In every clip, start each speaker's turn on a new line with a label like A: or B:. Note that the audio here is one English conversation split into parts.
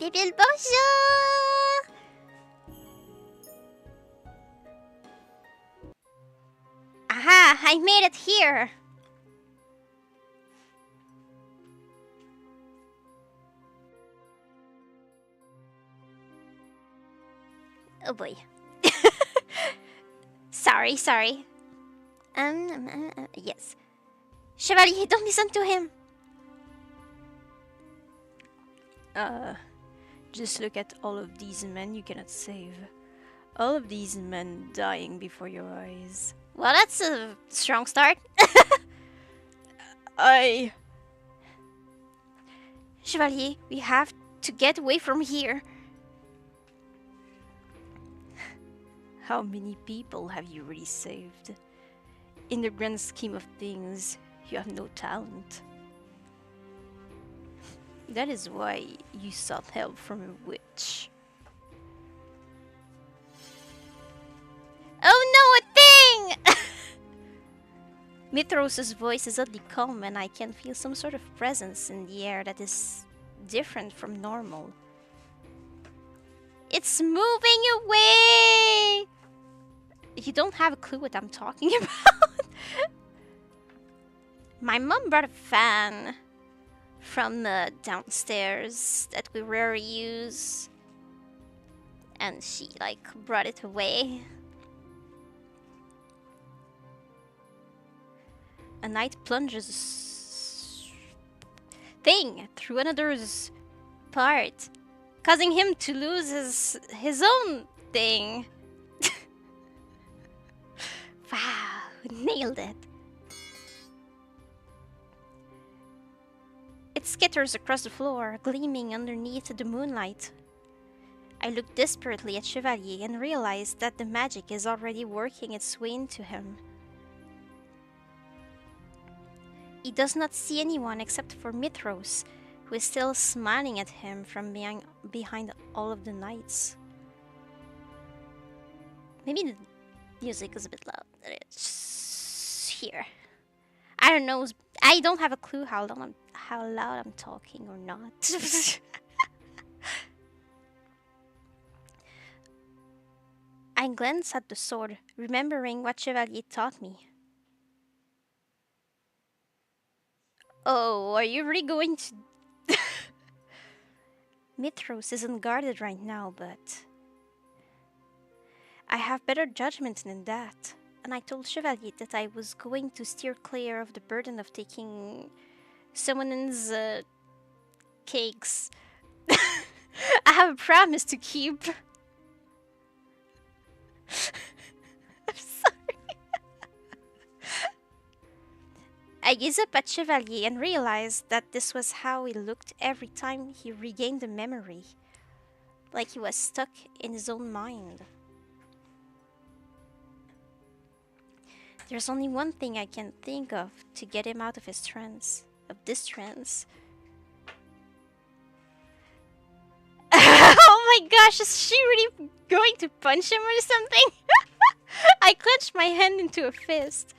A: Bibil, bonjour! Aha! I made it here! Oh boy. Sorry. Yes. Chevalier, don't listen to him!
B: Just look at all of these men you cannot save. All of these men dying before your eyes.
A: Well, that's a strong start. Chevalier, we have to get away from here.
B: How many people have you really saved? In the grand scheme of things, you have no talent. That is why you sought help from a witch.
A: Oh no, a thing! Mithros' voice is oddly calm and I can feel some sort of presence in the air that is different from normal. It's moving away! You don't have a clue what I'm talking about. My mom brought a fan from downstairs that we rarely use. And she, brought it away. A knight plunges thing through another's part, causing him to lose his own thing. Wow, nailed it. It skitters across the floor, gleaming underneath the moonlight. I look desperately at Chevalier and realize that the magic is already working its way into him. He does not see anyone except for Mithros, who is still smiling at him from behind all of the knights. Maybe the music is a bit loud. It's here. I don't know. I don't have a clue how loud I'm talking or not. I glance at the sword, remembering what Chevalier taught me. Oh, are you really going to... Mithros isn't guarded right now, but... I have better judgment than that. And I told Chevalier that I was going to steer clear of the burden of taking someone's cakes. I have a promise to keep. I'm sorry. I gaze up at Chevalier and realized that this was how he looked every time he regained the memory. Like he was stuck in his own mind. There's only one thing I can think of to get him out of his trance. Of this trance. Oh my gosh, is she really going to punch him or something? I clenched my hand into a fist.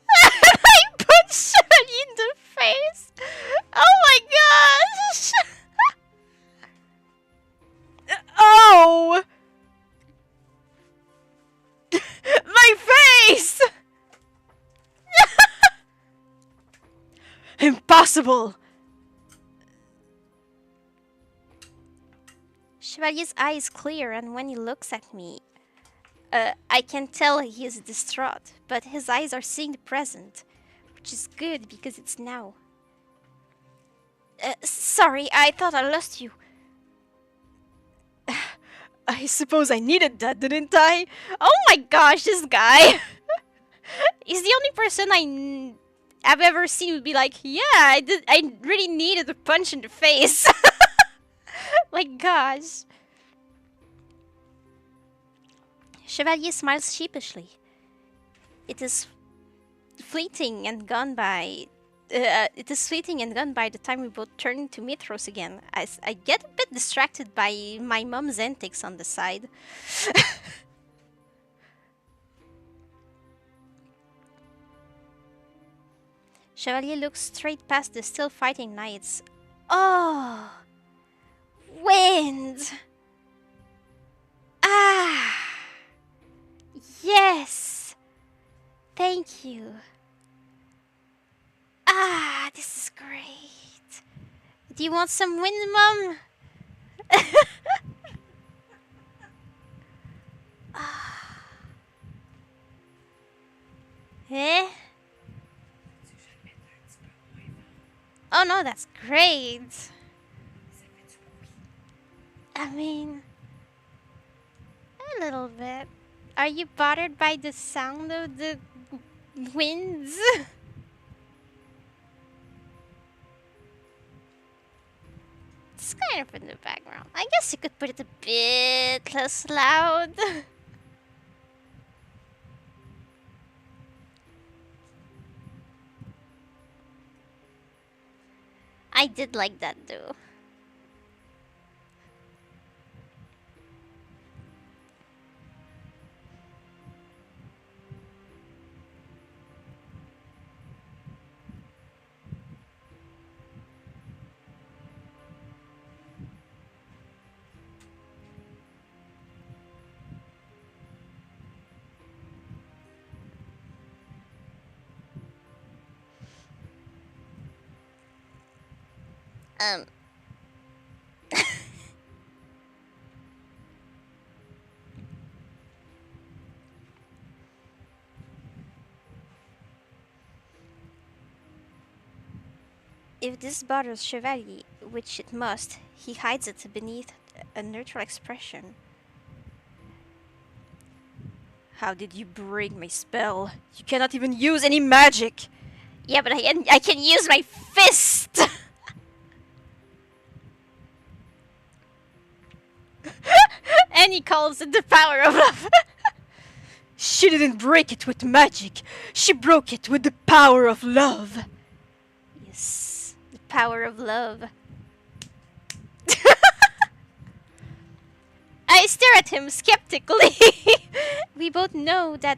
A: I punched Shirley in the face. Oh my gosh!
B: Oh! My face! Impossible!
A: Chevalier's eyes clear, and when he looks at me, I can tell he is distraught, but his eyes are seeing the present, which is good because it's now. Sorry, I thought I lost you.
B: I suppose I needed that, didn't I?
A: Oh my gosh, this guy! He's the only person I've ever seen who'd be like, yeah, I really needed a punch in the face. My gosh. Chevalier smiles sheepishly. It is fleeting and gone by. It is fleeting and gone by the time we both turn to Mithros again. As I get a bit distracted by my mom's antics on the side. Chevalier looks straight past the still fighting knights. Oh! Win! Thank you. Ah, this is great. Do you want some wind, Mom? Eh? Oh no, that's great. I mean, a little bit. Are you bothered by the sound of the winds? It's kind of in the background. I guess you could put it a bit less loud. I did like that though. Um. If this bothers Chevalier, which it must, he hides it beneath a neutral expression.
B: How did you break my spell? You cannot even use any magic!
A: Yeah, but I can use my fist! And he calls it the power of love.
B: She didn't break it with magic. She broke it with the power of love.
A: Yes, the power of love. I stare at him skeptically. We both know that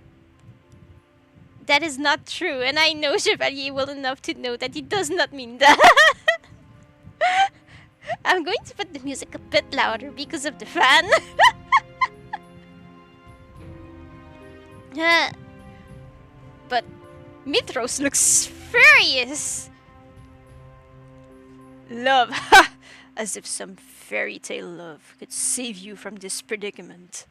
A: that is not true, and I know Chevalier well enough to know that he does not mean that. I'm going to put the music a bit louder because of the fan. But Mithros looks furious.
B: Love, ha! As if some fairy tale love could save you from this predicament.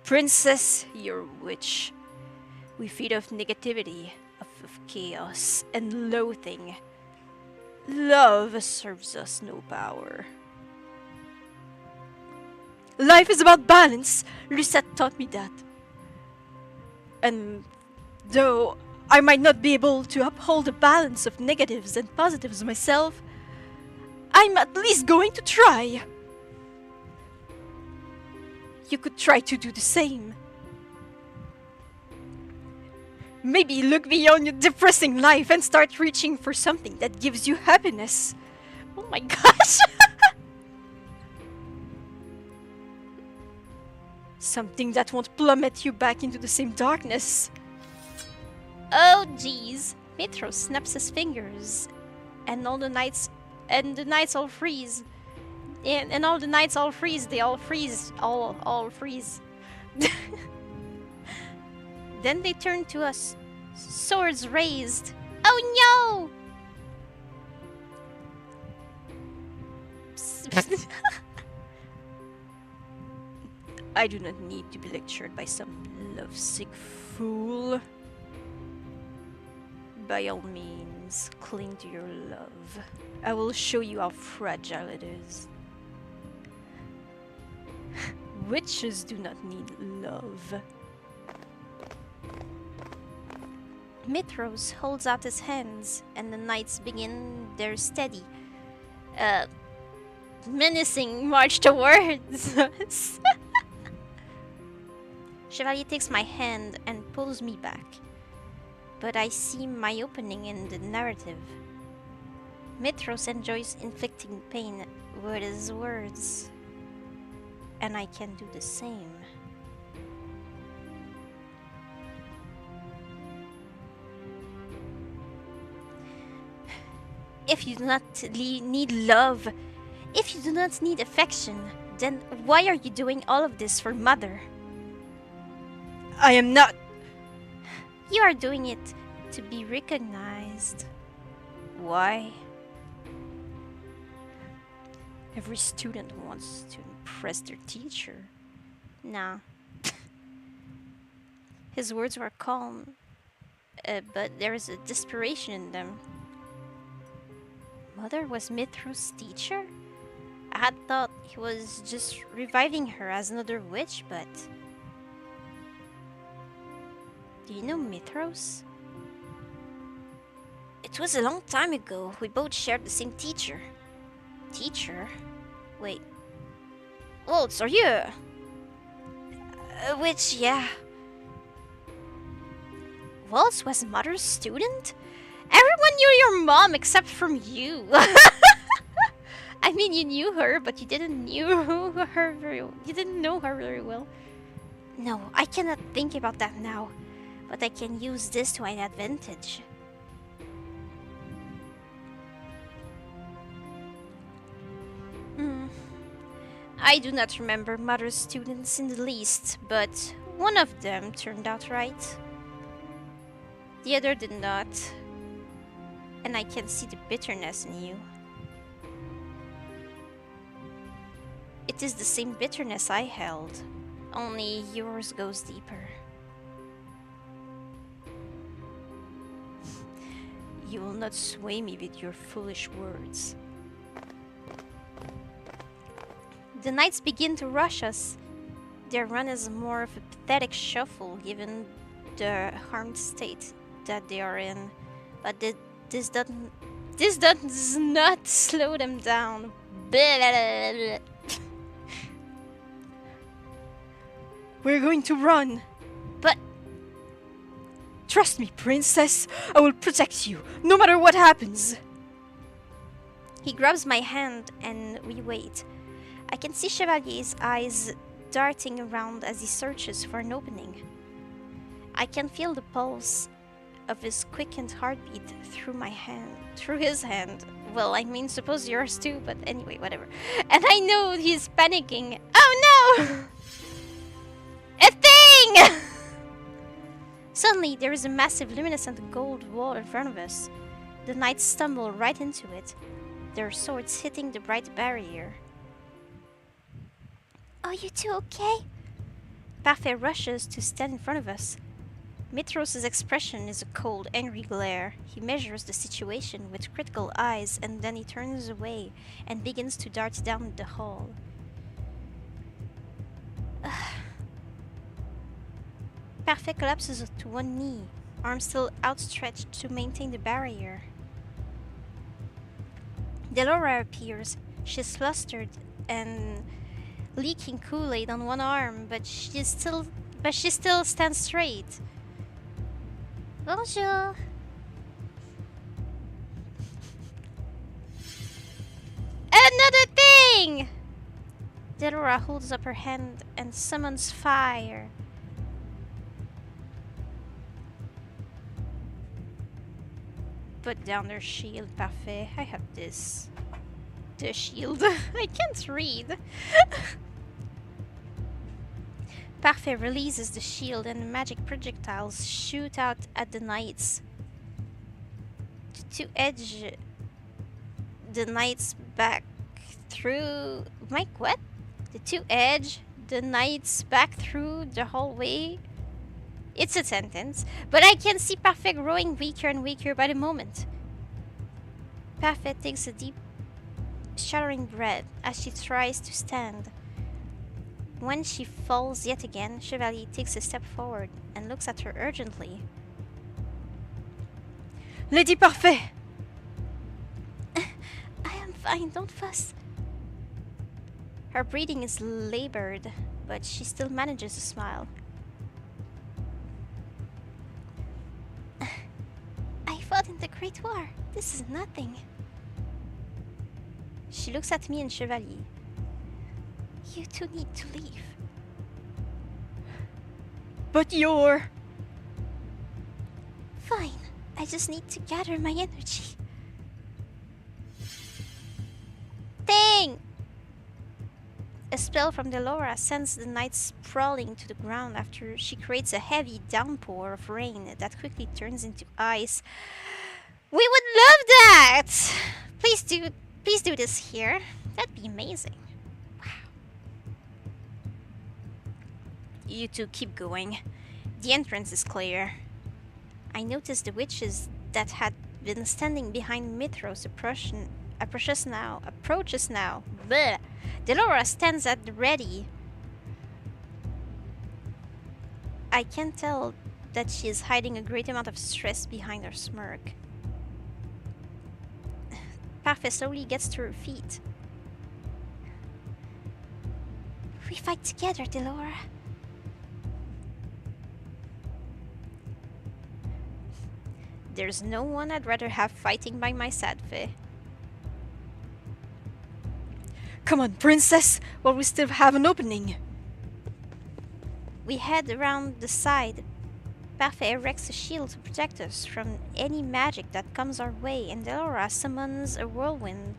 B: Princess, you're a witch. We feed off negativity, of chaos and loathing. Love serves us no power. Life is about balance. Lucette taught me that. And though I might not be able to uphold a balance of negatives and positives myself, I'm at least going to try. You could try to do the same. Maybe look beyond your depressing life and start reaching for something that gives you happiness.
A: Oh my gosh!
B: Something that won't plummet you back into the same darkness.
A: Oh jeez. Mithros snaps his fingers, and all the nights all freeze. And all the nights all freeze, they all freeze, all freeze. Then they turn to us, swords raised. Oh no!
B: I do not need to be lectured by some lovesick fool. By all means, cling to your love. I will show you how fragile it is. Witches do not need love.
A: Mithros holds out his hands, and the knights begin their steady, menacing march towards us. Chevalier takes my hand and pulls me back, but I see my opening in the narrative. Mithros enjoys inflicting pain with his words, and I can do the same. If you do not need love, if you do not need affection, then why are you doing all of this for Mother?
B: I am not...
A: You are doing it to be recognized.
B: Why? Every student wants to impress their teacher.
A: Nah. His words were calm, but there is a desperation in them. Mother was Mithra's teacher? I had thought he was just reviving her as another witch, but... Do you know Mithros? It was a long time ago. We both shared the same teacher. Teacher? Wait. Waltz, are you? Witch, yeah. Waltz was Mother's student? Everyone knew your mom except from you. I mean, you knew her, but you didn't know her very well. No, I cannot think about that now, but I can use this to my advantage. I do not remember Mother's students in the least, but one of them turned out right. The other did not. And I can see the bitterness in you. It is the same bitterness I held, only yours goes deeper.
B: You will not sway me with your foolish words.
A: The knights begin to rush us. Their run is more of a pathetic shuffle given the harmed state that they are in, but this does not slow them down.
B: We're going to run.
A: But
B: trust me, princess. I will protect you, no matter what happens.
A: He grabs my hand and we wait. I can see Chevalier's eyes darting around as he searches for an opening. I can feel the pulse of his quickened heartbeat through his hand. Well, I mean, suppose yours too, but anyway, whatever. And I know he's panicking. Oh no! A thing! Suddenly, there is a massive luminescent gold wall in front of us. The knights stumble right into it, their swords hitting the bright barrier. Are you two okay? Parfait rushes to stand in front of us. Mithros' expression is a cold, angry glare. He measures the situation with critical eyes and then he turns away and begins to dart down the hall. Parfait collapses to one knee, arms still outstretched to maintain the barrier. Delora appears. She's flustered and leaking Kool-Aid on one arm, but she still stands straight. Bonjour. Another thing! Delora holds up her hand and summons fire.
B: Put down their shield, Parfait. I have this.
A: The shield. I can't read. Parfait releases the shield and magic projectiles shoot out at the knights. To edge the knights back through... Mike, what? To edge the knights back through the hallway. It's a sentence, but I can see Parfait growing weaker and weaker by the moment. Parfait takes a deep, shuddering breath as she tries to stand. When she falls yet again, Chevalier takes a step forward and looks at her urgently.
B: Lady Parfait!
A: I am fine, don't fuss. Her breathing is labored, but she still manages to smile. I fought in the Great War. This is nothing. She looks at me and Chevalier. You two need to leave.
B: But you're...
A: Fine. I just need to gather my energy. Thing! A spell from Delora sends the knight sprawling to the ground after she creates a heavy downpour of rain that quickly turns into ice. We would love that! Please do this here. That'd be amazing. You two keep going. The entrance is clear. I noticed the witches that had been standing behind Mithros approaches now. Bleh. Delora stands at the ready. I can tell that she is hiding a great amount of stress behind her smirk. Parfait slowly gets to her feet. We fight together, Delora. There's no one I'd rather have fighting by my side, Faye.
B: Come on, princess, while we still have an opening.
A: We head around the side. Parfait erects a shield to protect us from any magic that comes our way, and Delora summons a whirlwind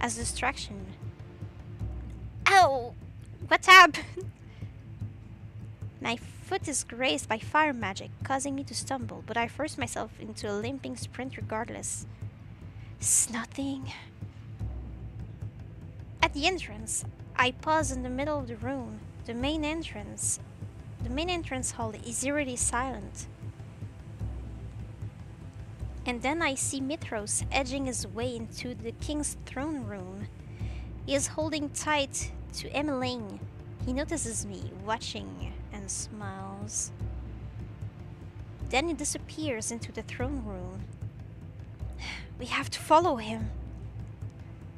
A: as distraction. Ow! What happened? My foot is grazed by fire magic, causing me to stumble, but I force myself into a limping sprint regardless. It's nothing. At the entrance, I pause in the middle of the room. The main entrance hall is eerily silent. And then I see Mithros edging his way into the king's throne room. He is holding tight to Emmeline. He notices me, watching, and smiles. Then he disappears into the throne room. We have to follow him.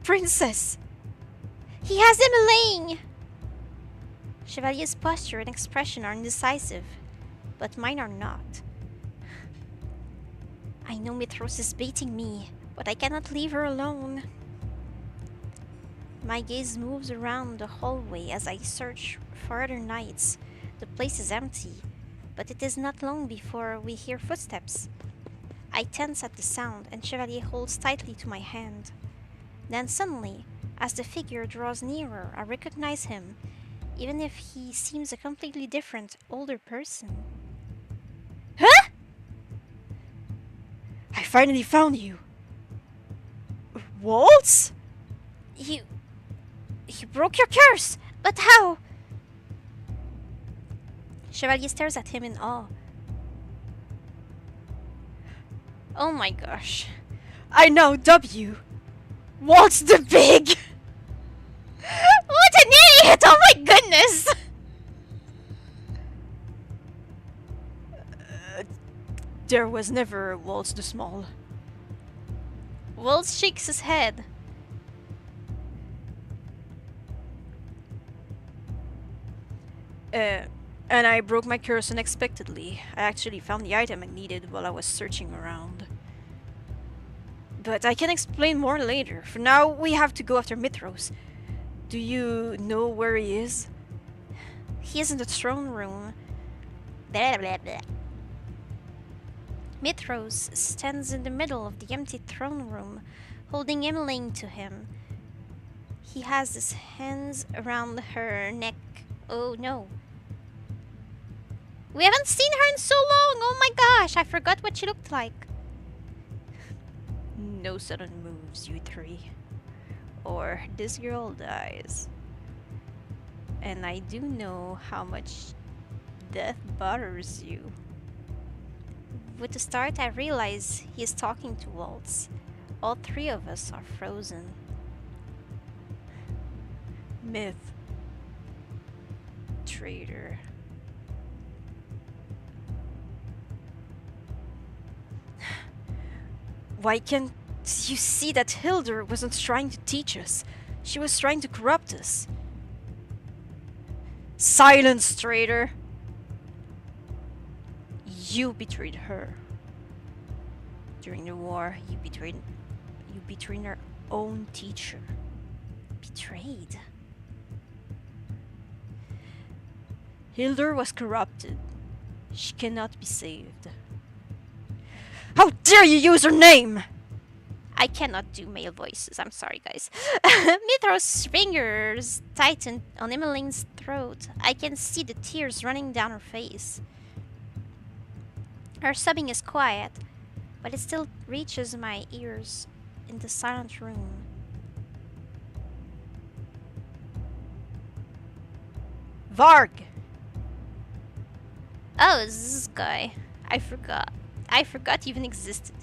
B: Princess!
A: He has Emmeline! Chevalier's posture and expression are indecisive, but mine are not. I know Mithros is baiting me, but I cannot leave her alone. My gaze moves around the hallway as I search for other knights. The place is empty, but it is not long before we hear footsteps. I tense at the sound, and Chevalier holds tightly to my hand. Then suddenly, as the figure draws nearer, I recognize him, even if he seems a completely different, older person.
B: Huh? I finally found you. Waltz?
A: You broke your curse! But how? Chevalier stares at him in awe. Oh my gosh.
B: I now dub you Waltz the Big!
A: What an idiot! Oh my goodness!
B: There was never Waltz the Small.
A: Waltz shakes his head.
B: And I broke my curse unexpectedly. I actually found the item I needed while I was searching around. But I can explain more later. For now, we have to go after Mithros. Do you know where he is?
A: He is in the throne room. Blah, blah, blah. Mithros stands in the middle of the empty throne room, holding Emmeline to him. He has his hands around her neck. Oh no. We haven't seen her in so long! Oh my gosh, I forgot what she looked like.
B: No sudden moves, you three. Or this girl dies. And I do know how much death bothers you.
A: With the start, I realize he is talking to Waltz. All three of us are frozen.
B: Myth. Traitor. Why can't you see that Hildur wasn't trying to teach us? She was trying to corrupt us. Silence, traitor! You betrayed her. During the war, you betrayed our own teacher.
A: Betrayed?
B: Hildur was corrupted. She cannot be saved. How dare you use her name!
A: I cannot do male voices. I'm sorry, guys. Mithra's fingers tighten on Emmeline's throat. I can see the tears running down her face. Her sobbing is quiet, but it still reaches my ears in the silent room.
B: Varg!
A: Oh, it's this guy. I forgot. I forgot he even existed.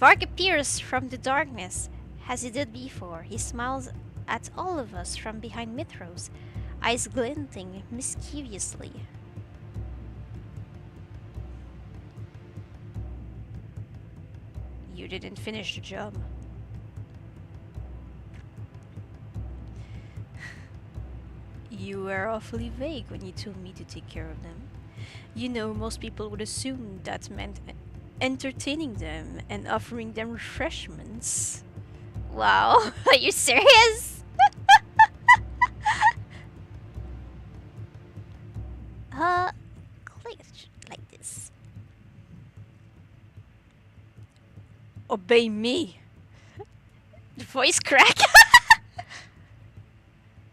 A: Varg appears from the darkness, as he did before. He smiles at all of us from behind Mithros, eyes glinting mischievously.
B: You didn't finish the job. You were awfully vague when you told me to take care of them. You know, most people would assume that meant entertaining them and offering them refreshments.
A: Wow, are you serious? Glitch like this.
B: Obey me!
A: The voice crack.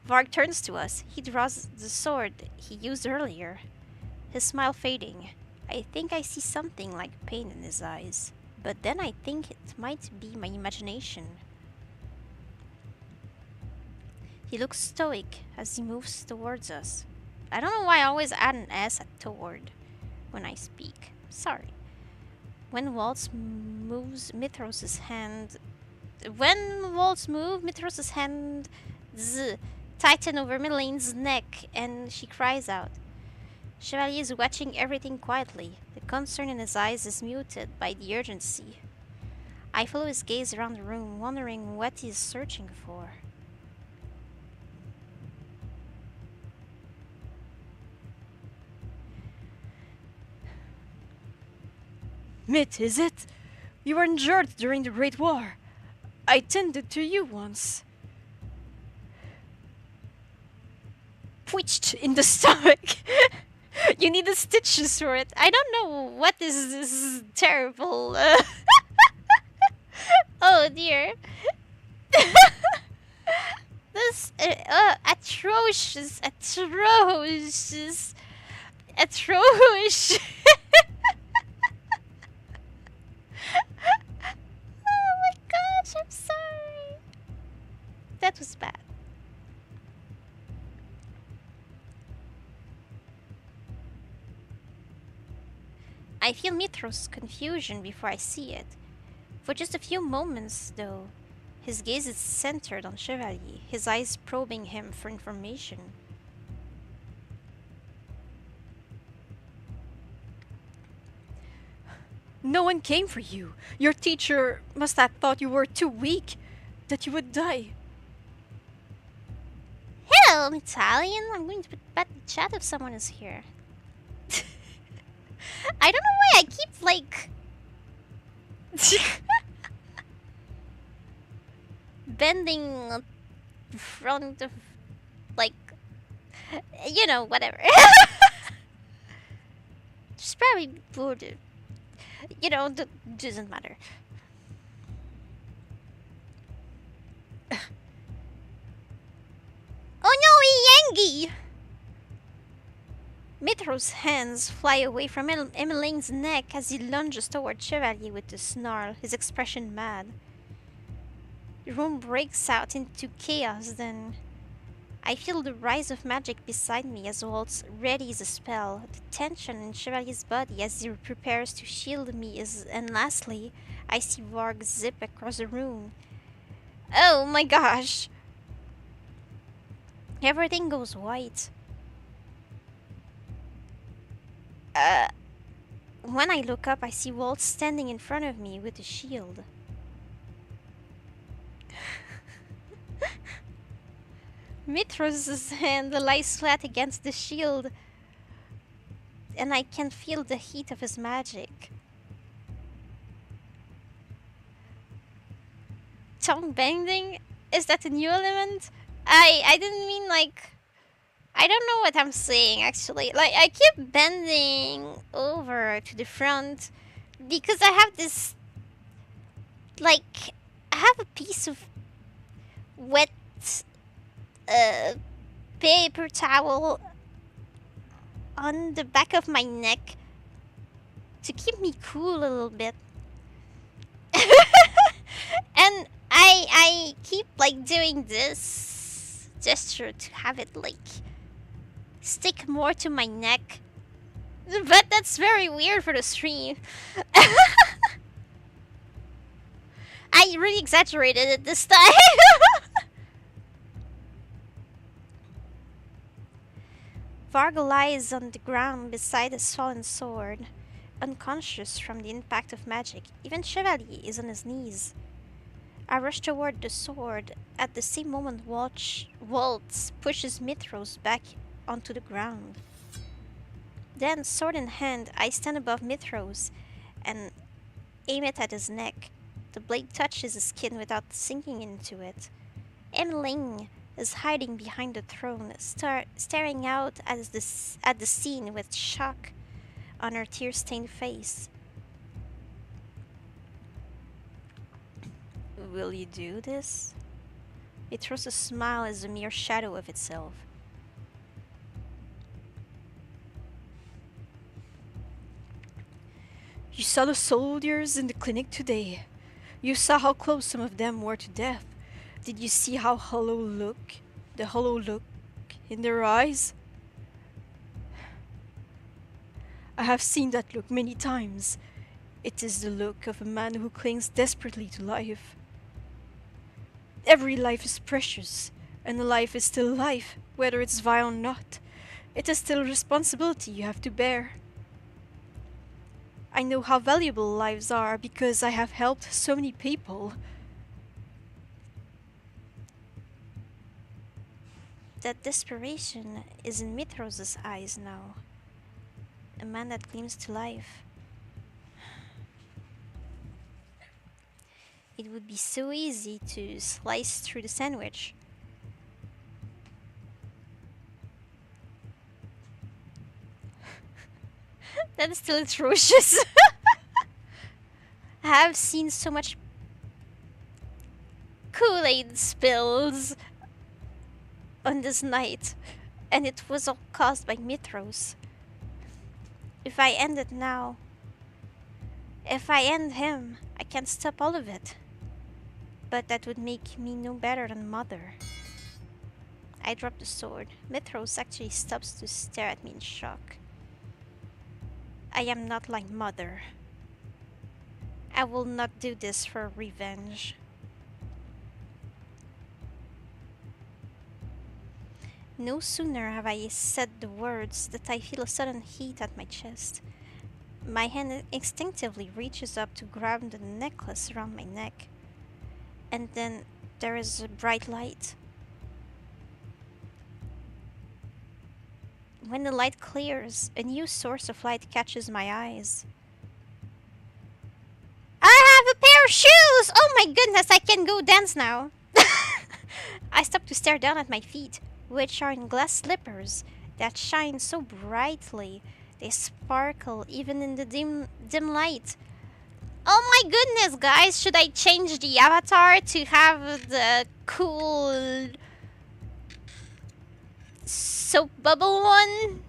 A: Varg turns to us. He draws the sword he used earlier, his smile fading. I think I see something like pain in his eyes, but then I think it might be my imagination. He looks stoic as he moves towards us. I don't know why I always add an S at toward when I speak. Sorry. When Waltz moves Mithros' hand... When Waltz moves Mithros' hand... tighten over Milene's neck, and she cries out. Chevalier is watching everything quietly. The concern in his eyes is muted by the urgency. I follow his gaze around the room, wondering what he is searching for.
B: Myth, is it? You were injured during the Great War. I tended to you once. Twitched in the stomach.
A: You need the stitches for it. I don't know what is terrible. Oh dear. This atrocious. Oh my gosh, I'm sorry. That was bad. I feel Mithros' confusion before I see it. For just a few moments, though, his gaze is centered on Chevalier, his eyes probing him for information.
B: No one came for you. Your teacher must have thought you were too weak, that you would die.
A: Hello, I'm Italian. I'm going to bet the chat if someone is here. I don't know why I keep, like... bending front of... like... you know, whatever. Just probably bored. You know, doesn't matter. Oh no, Yangi! Mithros' hands fly away from Emmeline's neck as he lunges toward Chevalier with a snarl, his expression mad. The room breaks out into chaos then. I feel the rise of magic beside me as Waltz readies a spell, the tension in Chevalier's body as he prepares to shield me and lastly, I see Varg zip across the room. Oh my gosh! Everything goes white. When I look up, I see Waltz standing in front of me with a shield. Mithros' hand lies flat against the shield, and I can feel the heat of his magic. Tongue bending? Is that a new element? I didn't mean like... I don't know what I'm saying actually. Like, I keep bending over to the front because I have this... like... have a piece of wet uh, paper towel on the back of my neck to keep me cool a little bit. And I keep like doing this gesture to have it like stick more to my neck. But that's very weird for the stream. I really exaggerated it this time. Vargo lies on the ground beside his fallen sword, unconscious from the impact of magic. Even Chevalier is on his knees. I rush toward the sword. At the same moment, Waltz pushes Mithros back onto the ground. Then, sword in hand, I stand above Mithros and aim it at his neck. The blade touches his skin without sinking into it. Emmeline is hiding behind the throne, staring out at the scene with shock on her tear-stained face. Will you do this? Mithros' smile is a mere shadow of itself.
B: You saw the soldiers in the clinic today. You saw how close some of them were to death. Did you see how the hollow look in their eyes? I have seen that look many times. It is the look of a man who clings desperately to life. Every life is precious, and a life is still life, whether it's vile or not. It is still a responsibility you have to bear. I know how valuable lives are because I have helped so many people.
A: That desperation is in Mithros' eyes now. A man that clings to life. It would be so easy to slice through the sandwich. That is still atrocious. I have seen so much Kool-Aid spills on this night, and it was all caused by Mithros. If I end it now, if I end him, I can't stop all of it. But that would make me no better than Mother. I drop the sword. Mithros actually stops to stare at me in shock. I am not like Mother. I will not do this for revenge. No sooner have I said the words that I feel a sudden heat at my chest. My hand instinctively reaches up to grab the necklace around my neck. And then there is a bright light. When the light clears, a new source of light catches my eyes. I have a pair of shoes! Oh my goodness, I can go dance now. I stop to stare down at my feet, which are in glass slippers that shine so brightly. They sparkle even in the dim light. Oh my goodness, guys, should I change the avatar to have the cool soap bubble one?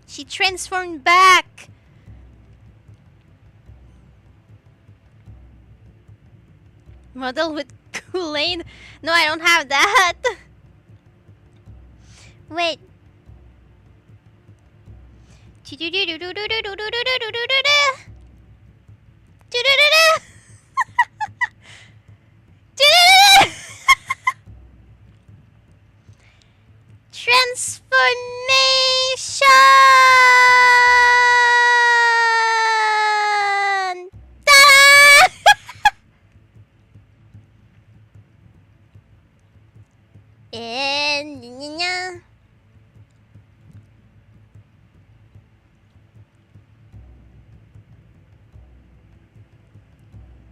A: She transformed back. Model with Kool-Aid? No, I don't have that. Wait. Transformation! Ta-da! And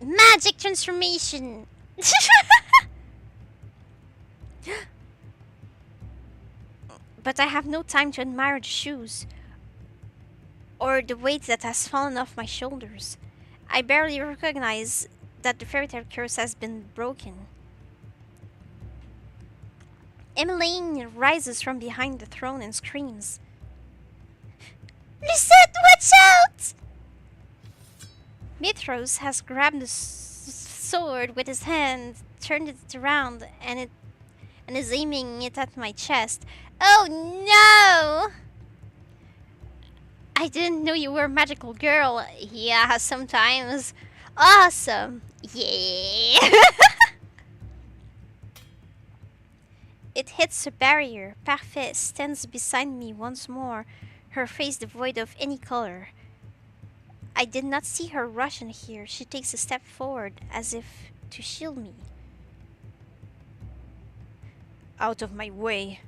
A: magic transformation. But I have no time to admire the shoes, or the weight that has fallen off my shoulders. I barely recognize that the fairy tale curse has been broken. Emmeline rises from behind the throne and screams, Lisette, watch out! Mithros has grabbed the sword with his hand, turned it around, and is aiming it at my chest. Oh no! I didn't know you were a magical girl. Yeah, sometimes. Awesome. Yeah. It hits a barrier. Parfait stands beside me once more, her face devoid of any color. I did not see her rush in here. She takes a step forward, as if to shield me.
B: Out of my way.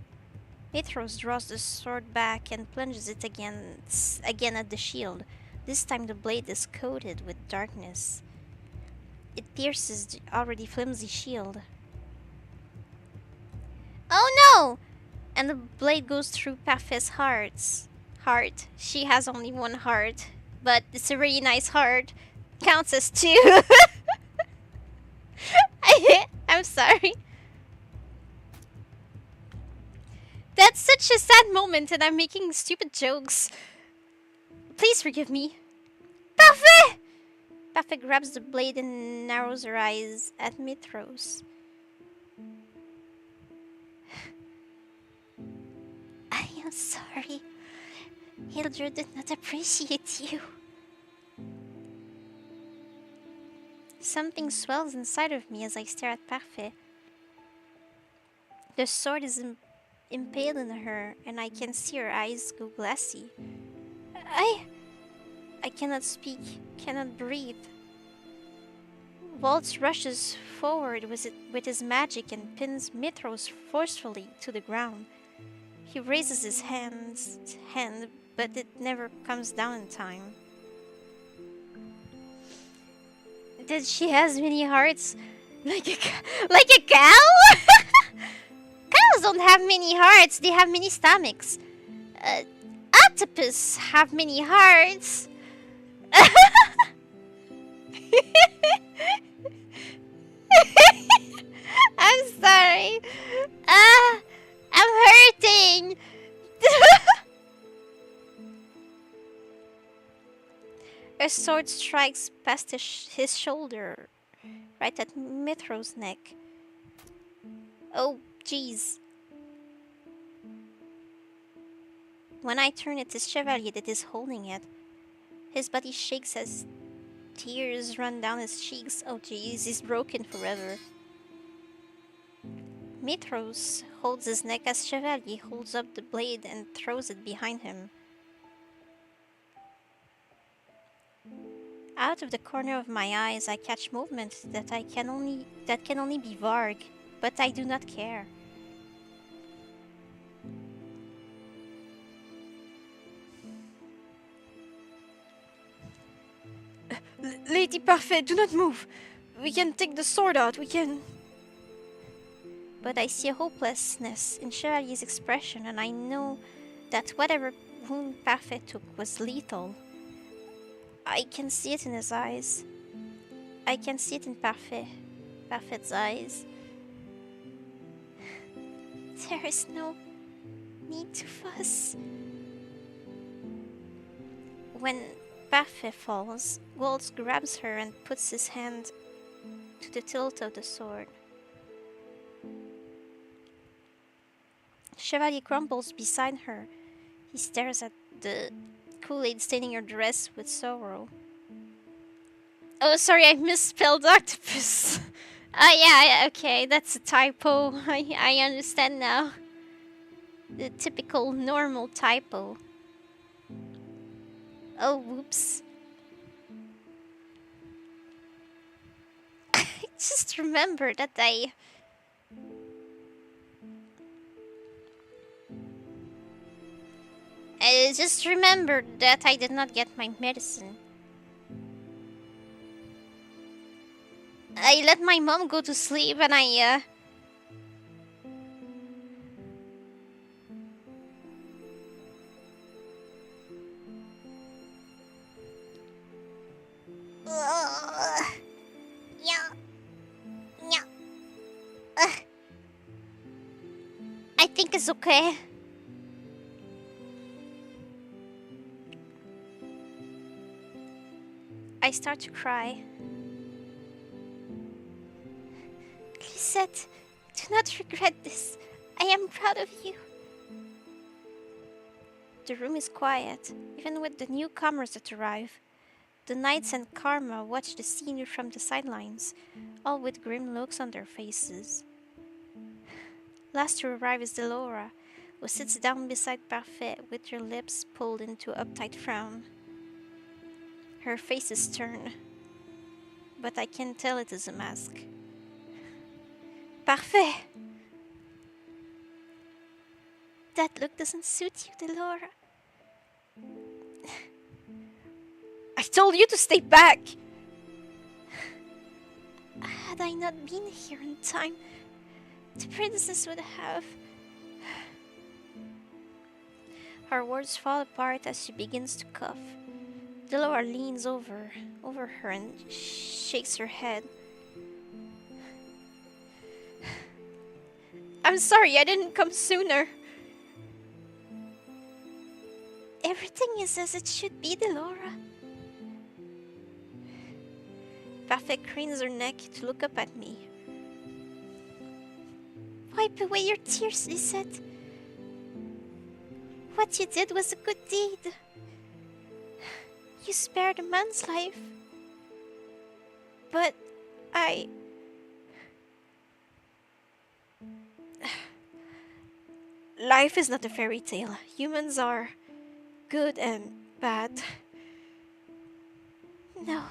A: Mithros draws the sword back and plunges it again at the shield. This time the blade is coated with darkness. It pierces the already flimsy shield. Oh no! And the blade goes through Parfait's heart. She has only one heart, but it's a really nice heart. Counts as two. I'm sorry. That's such a sad moment and I'm making stupid jokes. Please forgive me. Parfait! Parfait grabs the blade and narrows her eyes at Mithros. I am sorry. Hildred did not appreciate you. Something swells inside of me as I stare at Parfait. The sword is impaled in her, and I can see her eyes go glassy. I cannot speak, cannot breathe. Waltz rushes forward with his magic and pins Mithros forcefully to the ground. He raises his hand, but it never comes down in time. Did she has many hearts? Like a cow? Cows don't have many hearts, they have many stomachs. Octopus have many hearts. I'm sorry. I'm hurting. A sword strikes past his shoulder, right at Mithros' neck. Oh, jeez. When I turn, it is Chevalier that is holding it. His body shakes as tears run down his cheeks. Oh, jeez, he's broken forever. Mithros holds his neck as Chevalier holds up the blade and throws it behind him. Out of the corner of my eyes, I catch movement that can only be vague, but I do not care.
B: Lady Parfait, do not move. We can take the sword out, we can...
A: But I see a hopelessness in Chevalier's expression, and I know that whatever wound Parfait took was lethal. I can see it in his eyes. I can see it in Parfait's eyes. There is no need to fuss. When Parfait falls, Waltz grabs her and puts his hand to the tilt of the sword. Chevalier crumbles beside her. He stares at the Kool-Aid staining her dress with sorrow. Oh, sorry, I misspelled octopus. Yeah, okay, that's a typo. I understand now. The typical normal typo. Oh, whoops. I just remembered that I just remembered that I did not get my medicine. I let my mom go to sleep and back is okay. I start to cry. Lisette, do not regret this. I am proud of you. The room is quiet, even with the newcomers that arrive. The knights and Karma watch the scene from the sidelines, all with grim looks on their faces. Last to arrive is Delora, who sits down beside Parfait with her lips pulled into an uptight frown. Her face is stern, but I can tell it is a mask. Parfait! That look doesn't suit you, Delora.
B: I told you to stay back!
A: Had I not been here in time, the princess would have... Her words fall apart as she begins to cough. Delora leans over her and shakes her head.
B: I'm sorry I didn't come sooner.
A: Everything is as it should be, Delora. Parfait cranes her neck to look up at me. Wipe away your tears, Lisette. What you did was a good deed. You spared a man's life. But I...
B: Life is not a fairy tale. Humans are good and bad.
A: No,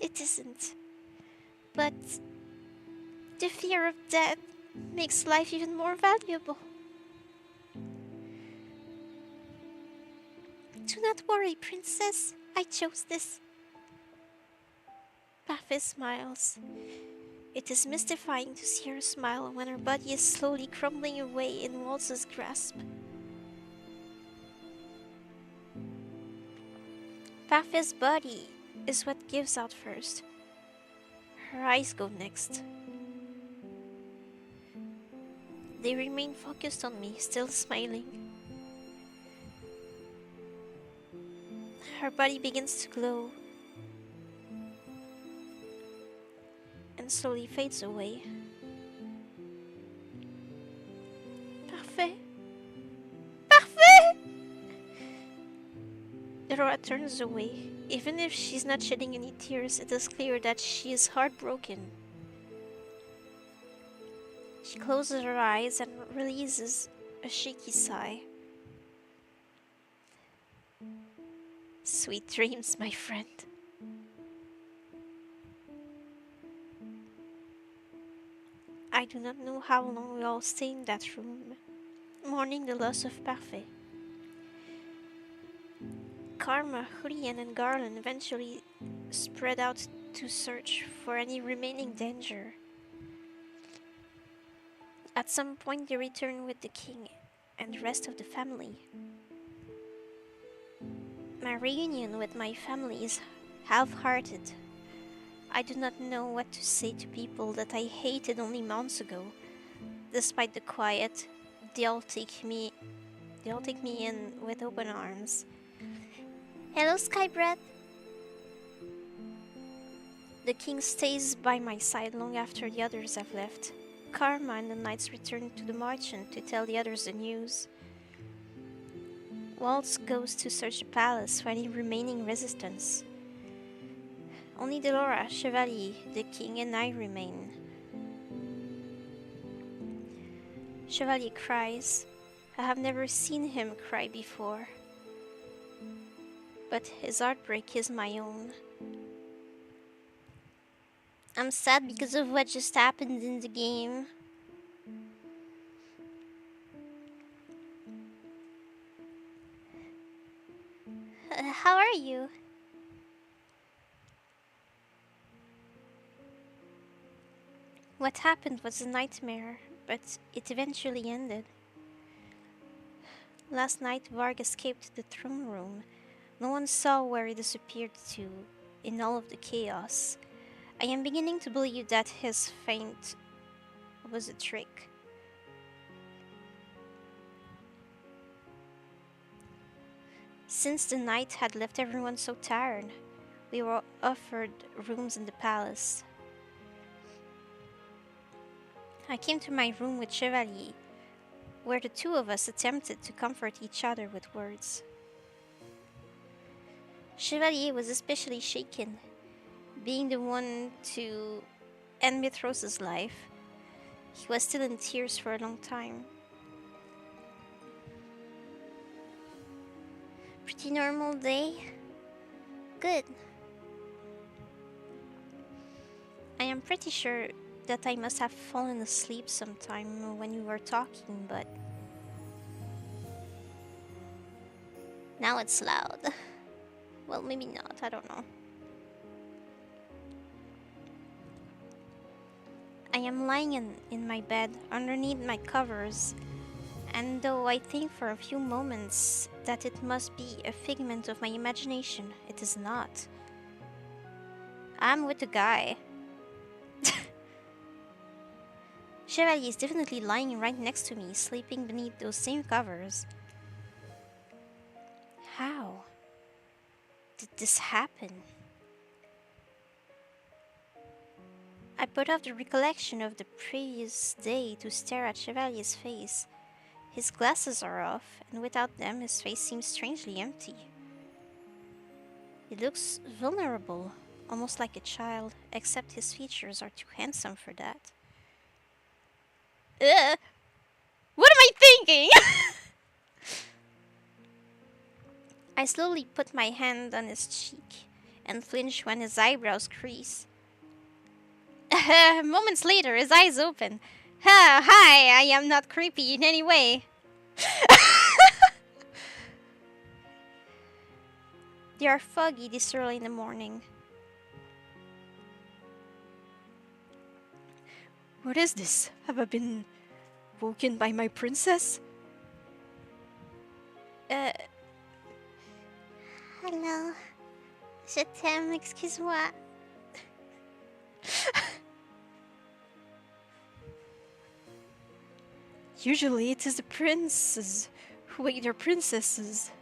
A: it isn't. But the fear of death makes life even more valuable. Do not worry, princess. I chose this. Parfait smiles. It is mystifying to see her smile when her body is slowly crumbling away in Waltz's grasp. Parfait's body is what gives out first. Her eyes go next. They remain focused on me, still smiling. Her body begins to glow and slowly fades away. Parfait! Parfait! Delora turns away. Even if she's not shedding any tears, it is clear that she is heartbroken. She closes her eyes and releases a shaky sigh. Sweet dreams, my friend. I do not know how long we all stay in that room, mourning the loss of Parfait. Karma, Julian, and Garland eventually spread out to search for any remaining danger. At some point, they return with the king and the rest of the family. My reunion with my family is half-hearted. I do not know what to say to people that I hated only months ago. Despite the quiet, they all take me in with open arms. Hello, Skybreath. The king stays by my side long after the others have left. Karma and the knights return to the merchant to tell the others the news. Waltz goes to search the palace for any remaining resistance. Only Delora, Chevalier, the king, and I remain. Chevalier cries. I have never seen him cry before. But his heartbreak is my own. I'm sad because of what just happened in the game. How are you? What happened was a nightmare, but it eventually ended. Last night, Varg escaped the throne room. No one saw where he disappeared to in all of the chaos. I am beginning to believe that his feint was a trick. Since the night had left everyone so tired, we were offered rooms in the palace. I came to my room with Chevalier, where the two of us attempted to comfort each other with words. Chevalier was especially shaken, being the one to end Mithros' life. He was still in tears for a long time. Pretty normal day? Good. I am pretty sure that I must have fallen asleep sometime when you were talking, but now it's loud. Well, maybe not, I don't know. I am lying in my bed underneath my covers, and though I think for a few moments that it must be a figment of my imagination, it is not. I'm with a guy. Chevalier is definitely lying right next to me, sleeping beneath those same covers. How did this happen? I put off the recollection of the previous day to stare at Chevalier's face. His glasses are off, and without them his face seems strangely empty. He looks vulnerable, almost like a child, except his features are too handsome for that. What am I thinking? I slowly put my hand on his cheek and flinch when his eyebrows crease. Moments later, his eyes open. Hi, I am not creepy in any way. They are foggy this early in the morning.
B: What is this? Have I been woken by my princess?
A: Hello. Je t'aime, excuse-moi.
B: Usually it is the princes who wake their princesses.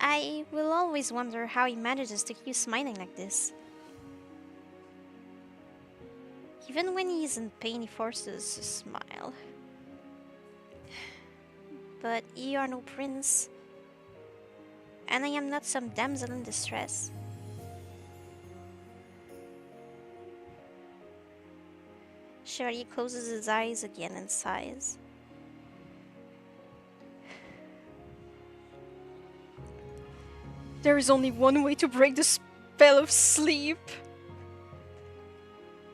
A: I will always wonder how he manages to keep smiling like this. Even when he is in pain, he forces a smile. But you are no prince, and I am not some damsel in distress. Chevalier closes his eyes again and sighs.
B: There is only one way to break the spell of sleep.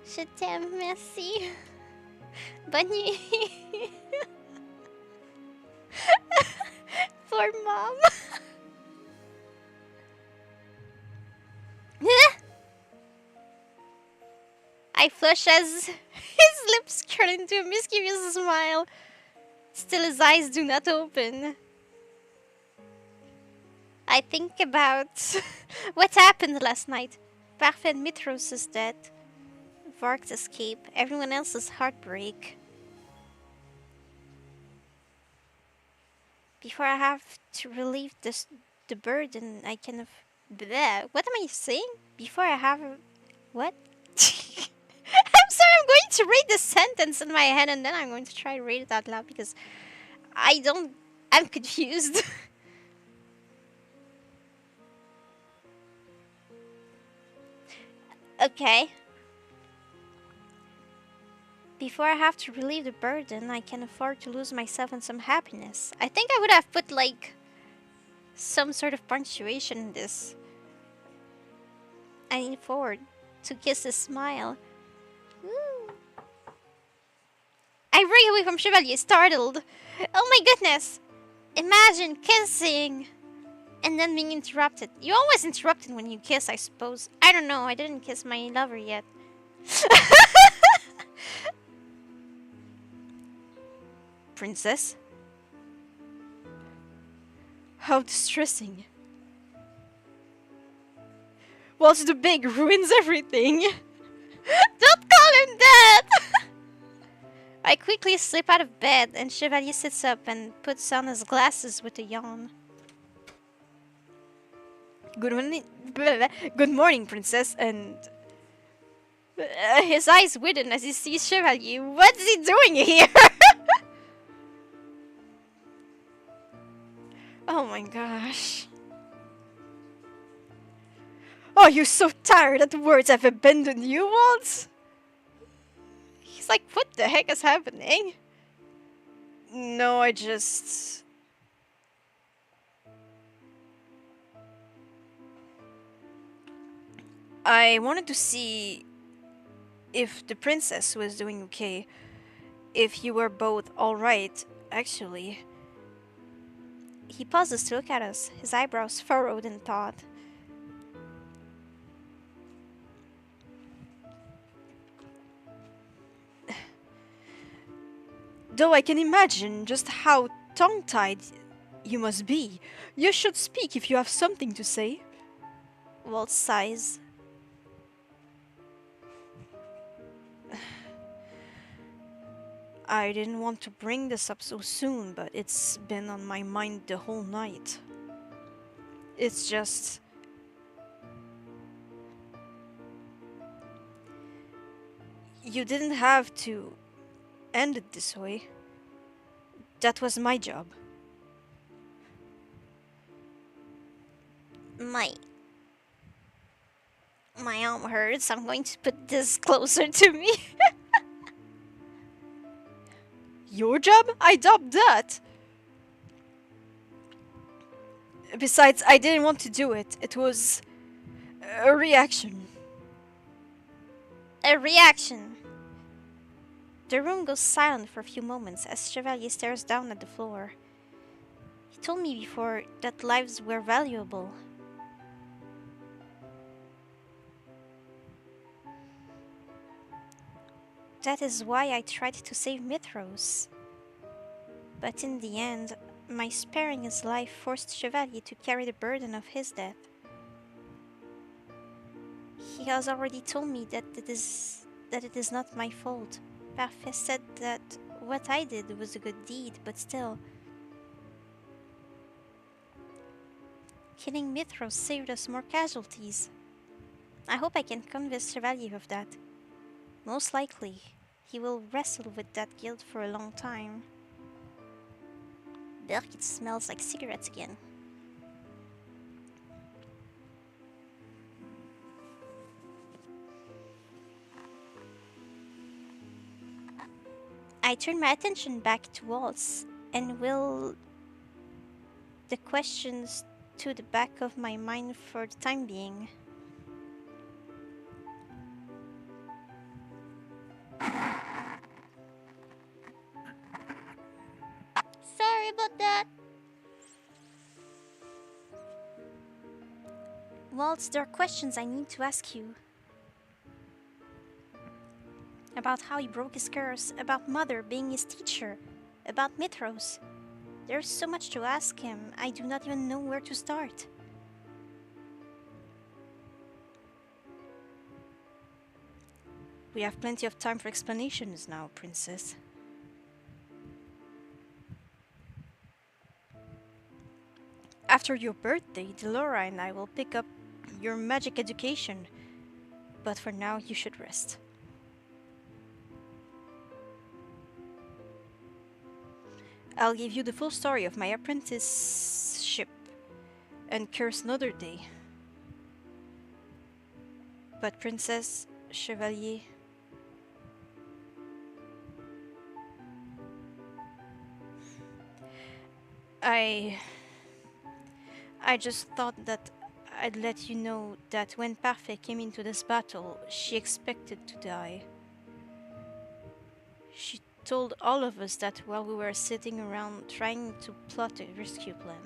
A: Je t'aime, merci. Bonne nuit. For mom. I flush as his lips curl into a mischievous smile. Still his eyes do not open. I think about what happened last night. Parfait Mitros' death. Vark's escape. Everyone else's heartbreak. Before I have to relieve the burden, I can... Bleh. What am I saying? Before I have... What? I'm sorry, I'm going to read the sentence in my head and then I'm going to try to read it out loud because I'm confused. Okay. Before I have to relieve the burden, I can afford to lose myself in some happiness. I think I would have put like some sort of punctuation in this. I lean forward to kiss his smile. Woo. I break away from Chevalier, startled. Oh my goodness! Imagine kissing! And then being interrupted. You always interrupted when you kiss, I suppose. I don't know, I didn't kiss my lover yet.
B: Princess? How distressing. What's the big ruins everything?
A: Don't call him that! I quickly slip out of bed, and Chevalier sits up and puts on his glasses with a yawn.
B: Good morning, good morning, princess. And
A: His eyes widen as he sees Chevalier. What's he doing here?
B: oh my gosh. Are you so tired that the words have abandoned you, Waltz?
A: He's like, what the heck is happening?
B: No, I just... I wanted to see if the princess was doing okay. If you were both alright, actually.
A: He pauses to look at us, his eyebrows furrowed in thought.
B: Though I can imagine just how tongue-tied you must be. You should speak if you have something to say.
A: Walt sighs.
B: I didn't want to bring this up so soon, but it's been on my mind the whole night. It's just... You didn't have to end it this way. That was my job.
A: My arm hurts. I'm going to put this closer to me.
B: Your job? I doubt that. Besides, I didn't want to do it. It was a reaction.
A: A reaction. The room goes silent for a few moments as Chevalier stares down at the floor. He told me before that lives were valuable. That is why I tried to save Mithros. But in the end, my sparing his life forced Chevalier to carry the burden of his death. He has already told me that it is not my fault. Parfait said that what I did was a good deed, but still. Killing Mithros saved us more casualties. I hope I can convince Chevalier of that. Most likely, he will wrestle with that guilt for a long time. Berk, it smells like cigarettes again. I turn my attention back to Waltz and will the questions to the back of my mind for the time being. Sorry about that. Waltz, there are questions I need to ask you. About how he broke his curse, about Mother being his teacher, about Mithros. There's so much to ask him, I do not even know where to start.
B: We have plenty of time for explanations now, Princess. After your birthday, Delora and I will pick up your magic education. But for now, you should rest. I'll give you the full story of my apprenticeship and curse another day. But Princess, Chevalier... I just thought that I'd let you know that when Parfait came into this battle, she expected to die. She told all of us that while we were sitting around trying to plot a rescue plan.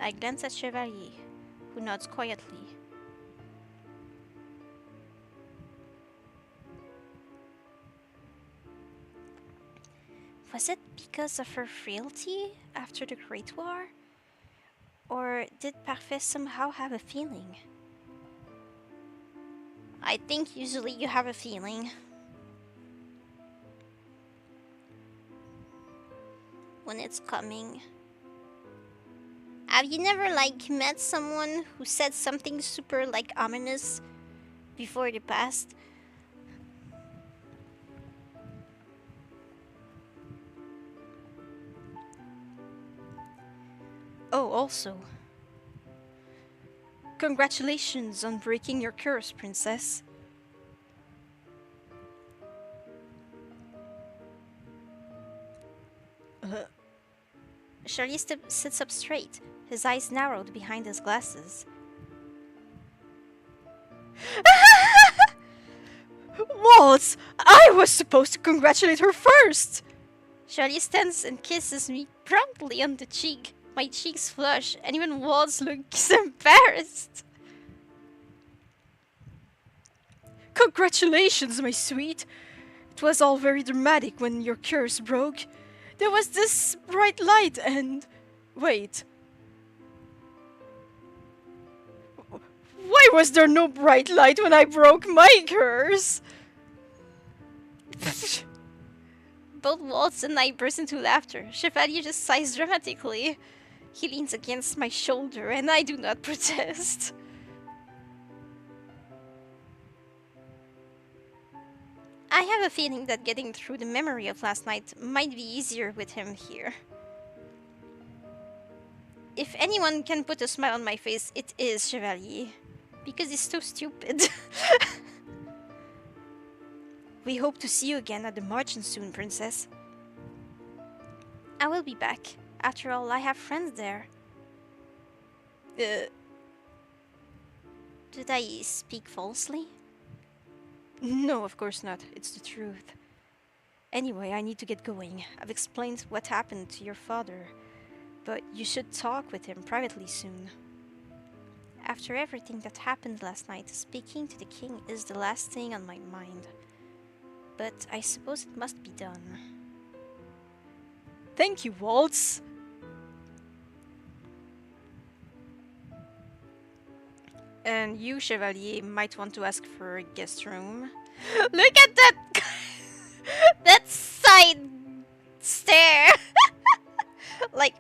A: I glance at Chevalier, who nods quietly. Was it because of her frailty after the Great War? Or did Parfait somehow have a feeling? I think usually you have a feeling. when it's coming. Have you never, like, met someone who said something super, like, ominous before they passed?
B: Oh, also, congratulations on breaking your curse, princess.
A: Charlie sits up straight, his eyes narrowed behind his glasses.
B: Waltz! I was supposed to congratulate her first!
A: Charlie stands and kisses me promptly on the cheek. My cheeks flush, and even Waltz looks embarrassed.
B: Congratulations, my sweet! It was all very dramatic when your curse broke. There was this bright light and... Wait. Why was there no bright light when I broke my curse?
A: Both Waltz and I burst into laughter. Chevalier just sighs dramatically. He leans against my shoulder, and I do not protest. I have a feeling that getting through the memory of last night might be easier with him here. If anyone can put a smile on my face, it is Chevalier. Because he's so stupid.
B: We hope to see you again at the margin soon, princess.
A: I will be back. After all, I have friends there. Did I speak falsely?
B: No, of course not. It's the truth. Anyway, I need to get going. I've explained what happened to your father, but you should talk with him privately soon.
A: After everything that happened last night, speaking to the king is the last thing on my mind. But I suppose it must be done.
B: Thank you, Waltz. And you, Chevalier, might want to ask for a guest room.
A: Look at that! That side stare! Like,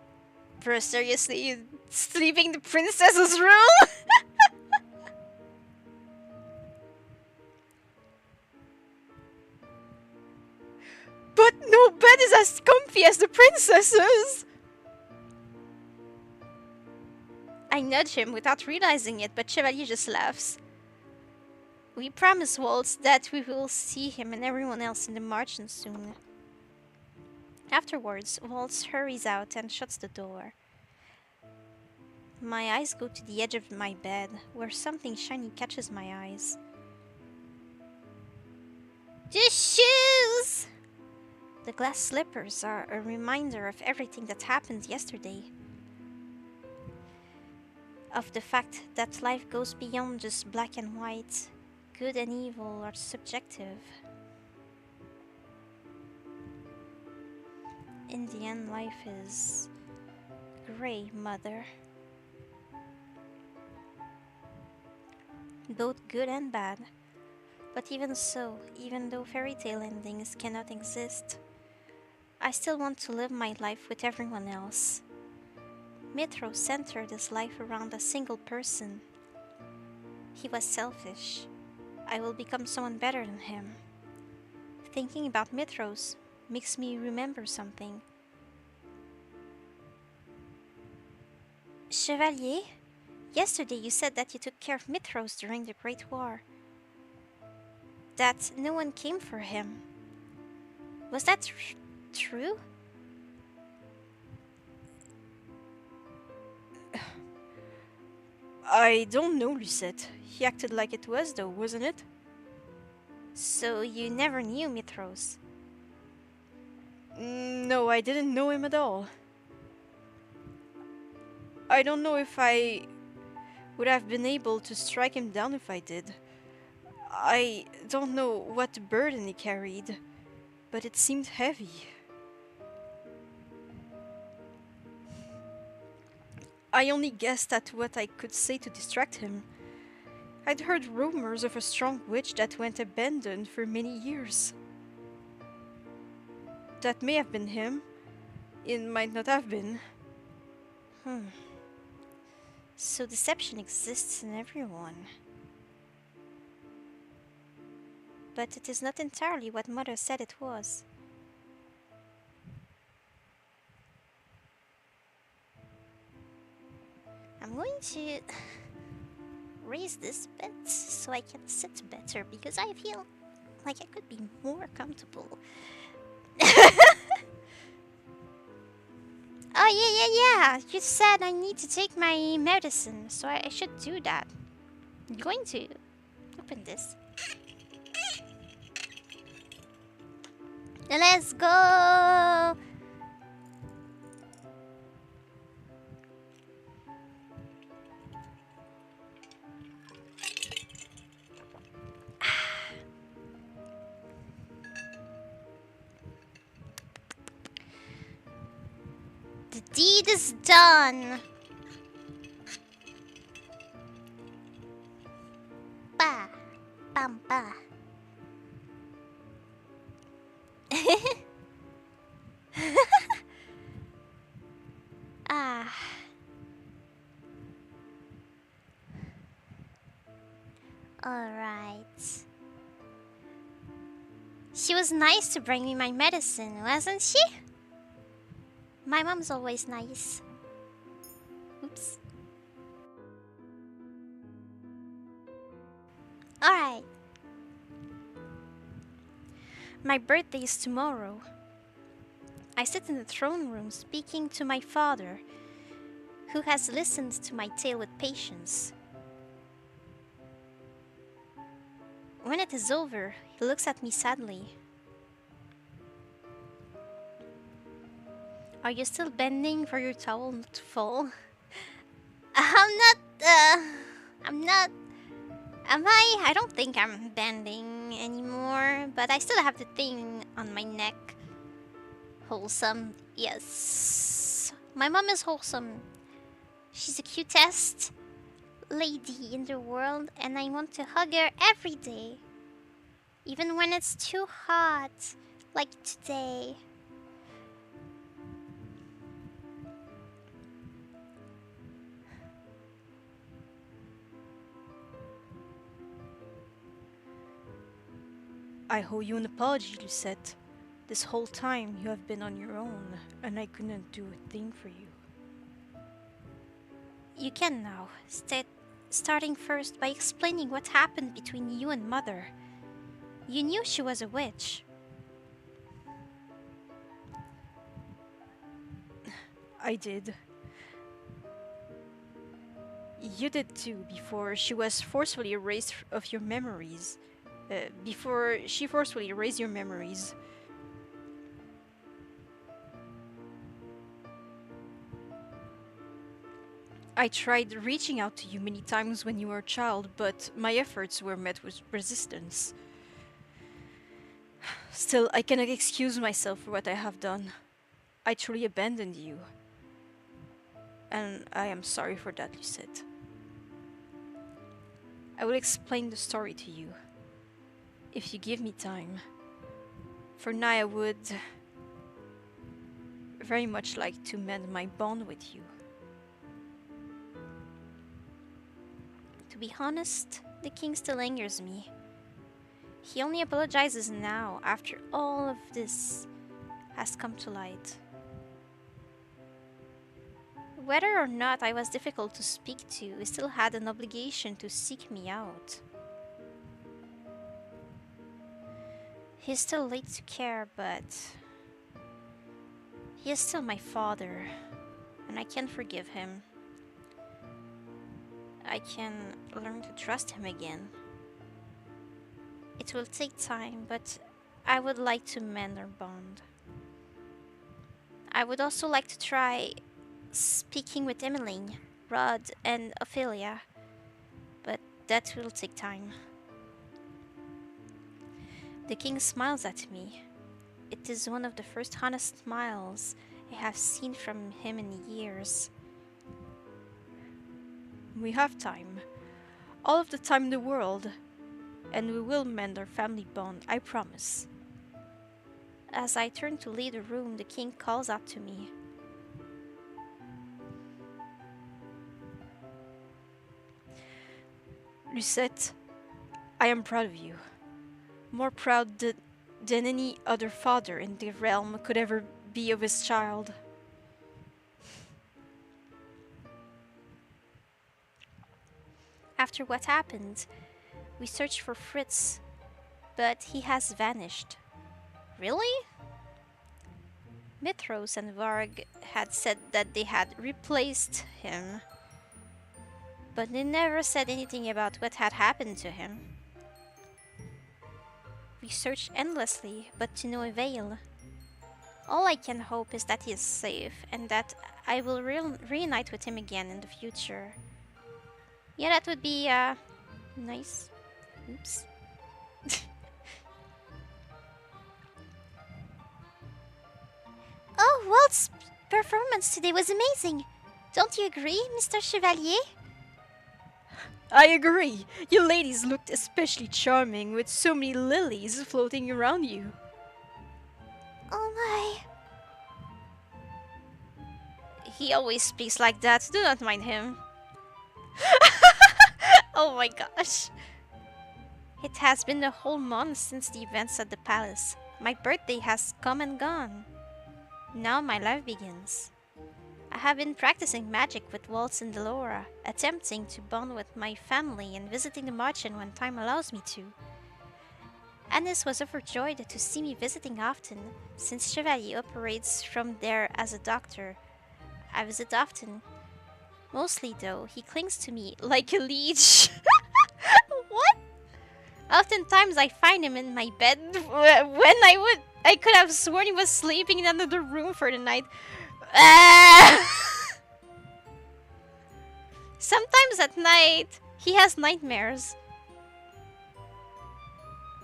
A: bro, seriously, you sleeping in the princess's room?
B: But no bed is as comfy as the princess's!
A: I nudge him without realizing it, but Chevalier just laughs. We promise Waltz that we will see him and everyone else in the margin soon. Afterwards, Waltz hurries out and shuts the door. My eyes go to the edge of my bed, where something shiny catches my eyes. The shoes! The glass slippers are a reminder of everything that happened yesterday. Of the fact that life goes beyond just black and white. Good and evil are subjective. In the end, life is gray, Mother. Both good and bad. But even so, even though fairy tale endings cannot exist, I still want to live my life with everyone else. Mitro centered his life around a single person. He was selfish. I will become someone better than him. Thinking about Mitros makes me remember something. Chevalier, yesterday you said that you took care of Mitros during the Great War. That no one came for him. Was that true?
B: I don't know, Lucette. He acted like it was, though, wasn't it?
A: So you never knew Mitros?
B: No, I didn't know him at all. I don't know if I would have been able to strike him down if I did. I don't know what burden he carried, but it seemed heavy. I only guessed at what I could say to distract him. I'd heard rumors of a strong witch that went abandoned for many years. That may have been him, It might not have been.
A: Hmm. So deception exists in everyone. But it is not entirely what Mother said it was. I'm going to raise this bit so I can sit better because I feel like I could be more comfortable. Oh, yeah. You said I need to take my medicine, so I should do that. I'm going to open this. Let's go! The deed is done! Ba! Bam ba! Ah. Alright. She was nice to bring me my medicine, wasn't she? My mom's always nice. Oops. Alright. My birthday is tomorrow. I sit in the throne room speaking to my father, who has listened to my tale with patience. When it is over, he looks at me sadly. Are you still bending for your towel not to fall? I'm not, I'm not, am I? I don't think I'm bending anymore, but I still have the thing on my neck. Wholesome, yes. My mom is wholesome. She's the cutest lady in the world, and I want to hug her every day. Even when it's too hot, like today.
B: I owe you an apology, Lucette. This whole time you have been on your own, and I couldn't do a thing for you.
A: You can now. Starting first by explaining what happened between you and Mother. You knew she was a witch.
B: I did. You did too, before she was forcefully erased of your memories. Before she forcefully erased your memories. I tried reaching out to you many times when you were a child, but my efforts were met with resistance. Still, I cannot excuse myself for what I have done. I truly abandoned you. And I am sorry for that, Lucette. I will explain the story to you, if you give me time. For now, I would very much like to mend my bond with you.
A: To be honest, the king still angers me. He only apologizes now, after all of this has come to light. Whether or not I was difficult to speak to, he still had an obligation to seek me out. He's still late to care, but he is still my father, and I can forgive him. I can learn to trust him again. It will take time, but I would like to mend our bond. I would also like to try speaking with Emmeline, Rod, and Ophelia, but that will take time. The king smiles at me. It is one of the first honest smiles I have seen from him in years.
B: We have time. All of the time in the world. And we will mend our family bond, I promise.
A: As I turn to leave the room, the king calls out to me.
B: Lucette, I am proud of you. More proud than any other father in the realm could ever be of his child.
A: After what happened, we searched for Fritz, but he has vanished. Really? Mithros and Varg had said that they had replaced him, but they never said anything about what had happened to him. We searched endlessly, but to no avail. All I can hope is that he is safe and that I will reunite with him again in the future. Yeah, that would be nice. Oops. Oh, Walt's performance today was amazing. Don't you agree, Mr. Chevalier?
B: I agree. You ladies looked especially charming with so many lilies floating around you.
A: Oh my. He always speaks like that. Do not mind him. Oh my gosh. It has been a whole month since the events at the palace. My birthday has come and gone. Now my life begins. I have been practicing magic with Waltz and Delora, attempting to bond with my family and visiting the Marchen when time allows me to. Anis was overjoyed to see me visiting often, since Chevalier operates from there as a doctor. I visit often. Mostly, though, he clings to me like a leech. What? Oftentimes I find him in my bed when I could have sworn he was sleeping in another room for the night. Sometimes at night, he has nightmares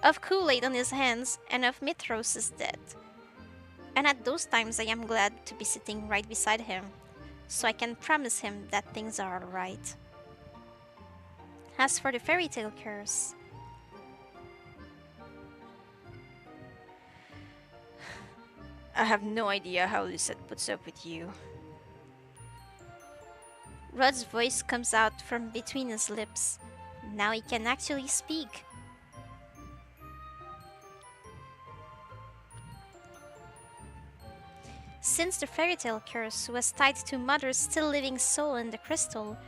A: of Kool-Aid on his hands and of Mithros' death. And at those times I am glad to be sitting right beside him, so I can promise him that things are alright. As for the fairy tale curse,
B: I have no idea how Lucette puts up with you.
A: Rod's voice comes out from between his lips. Now he can actually speak. Since the fairy tale curse was tied to Mother's still living soul in the crystal,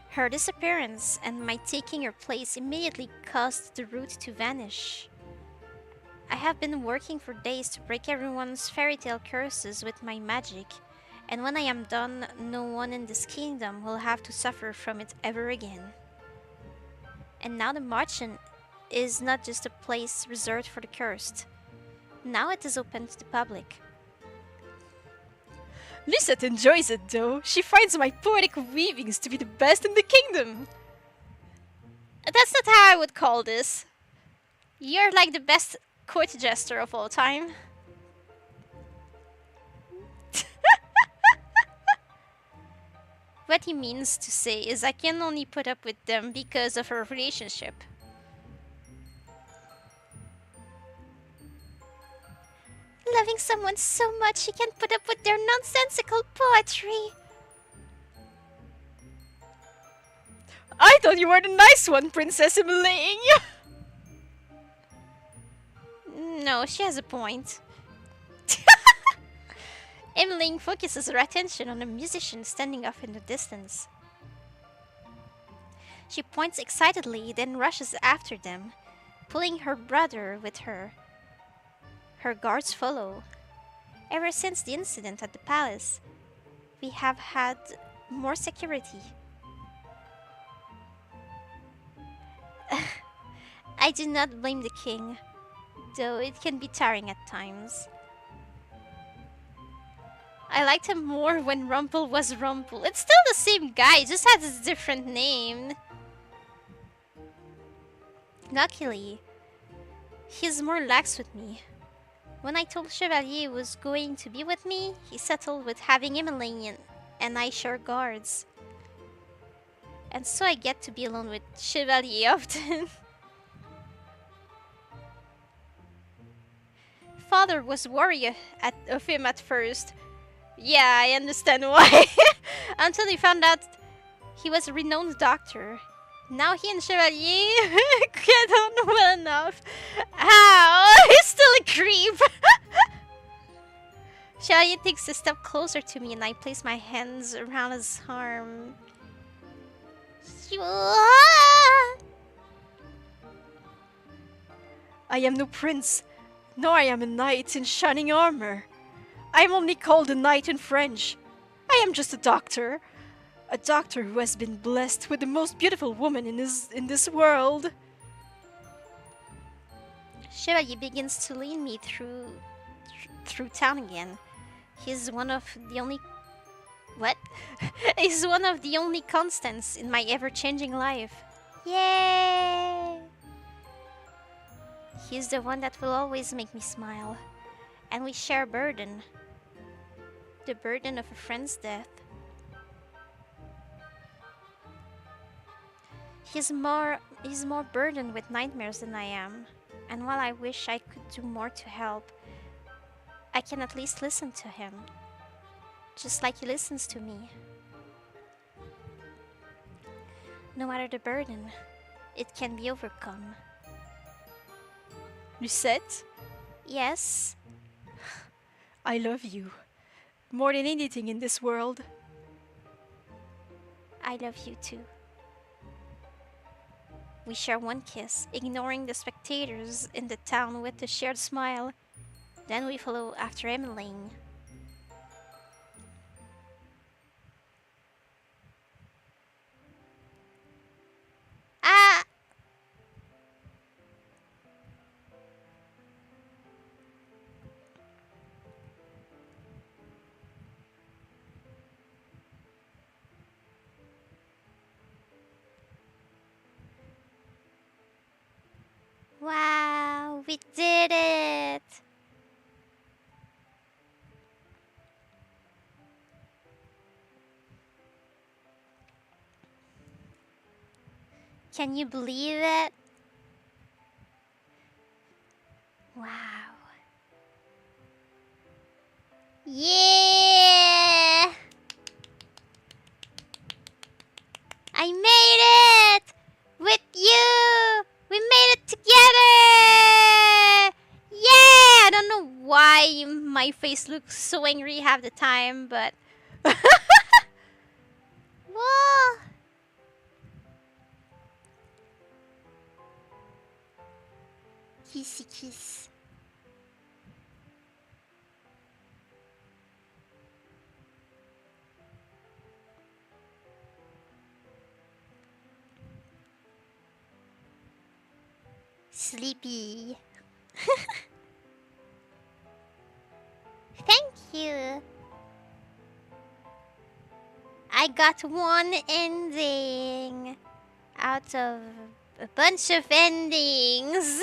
A: her disappearance and my taking her place immediately caused the root to vanish. I have been working for days to break everyone's fairy tale curses with my magic, and when I am done, no one in this kingdom will have to suffer from it ever again. And now the Marchen is not just a place reserved for the cursed. Now it is open to the public.
B: Lucette enjoys it, though. She finds my poetic weavings to be the best in the kingdom.
A: That's not how I would call this. You're like the best court jester of all time. What he means to say is I can only put up with them because of our relationship. Loving someone so much he can put up with their nonsensical poetry.
B: I thought you were the nice one, Princess Emmeline.
A: No, she has a point. Emmeline focuses her attention on a musician standing off in the distance. She points excitedly, then rushes after them, pulling her brother with her. Her guards follow. Ever since the incident at the palace, we have had more security. I do not blame the king, though it can be tiring at times. I liked him more when Rumpel was Rumpel. It's still the same guy, just has a different name. Luckily, he's more lax with me. When I told Chevalier he was going to be with me, he settled with having Emmeline and I share guards. And so I get to be alone with Chevalier often. father was worried of him at first. Yeah, I understand why. Until he found out he was a renowned doctor. Now he and Chevalier get on well enough. How? He's still a creep. Chevalier takes a step closer to me and I place my hands around his arm.
B: I am no prince, nor I am a knight in shining armor. I am only called a knight in French. I am just a doctor who has been blessed with the most beautiful woman in this world.
A: Chevalier begins to lead me through town again. He's one of the only what? He's one of the only constants in my ever-changing life. Yay! He's the one that will always make me smile. And we share a burden. The burden of a friend's death. He's more burdened with nightmares than I am. And while I wish I could do more to help, I can at least listen to him. Just like he listens to me. No matter the burden, it can be overcome.
B: Lucette?
A: Yes?
B: I love you. More than anything in this world.
A: I love you too. We share one kiss, ignoring the spectators in the town with a shared smile. Then we follow after Emmeline. Ah! Wow, we did it! Can you believe it? Wow. Yeah! I made it! With you! We made it together! Yeah! I don't know why my face looks so angry half the time, but... Whoa! Kissy kiss. Sleepy. Thank you. I got one ending out of a bunch of endings.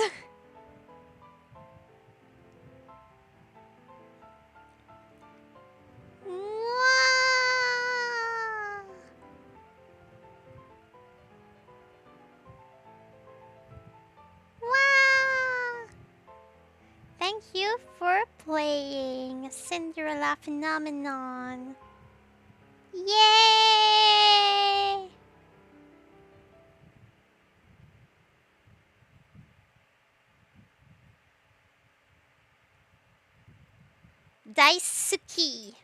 A: Wow. Wow. Thank you for playing Cinderella Phenomenon. Yay! Daisuki.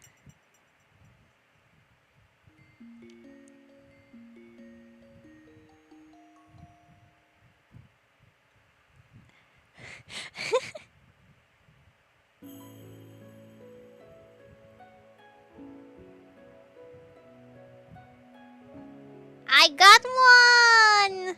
A: I got one!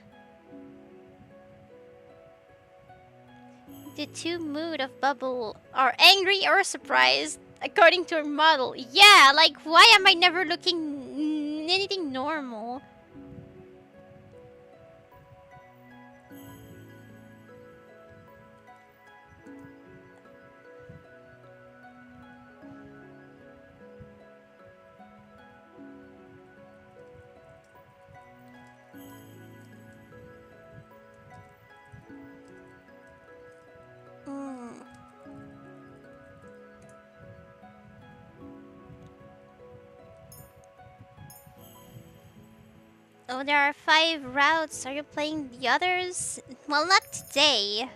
A: The two mood of Bubble are angry or surprised, according to her model. Yeah, like why am I never looking anything normal? Mm. Oh, there are 5 routes. Are you playing the others? Well, not today.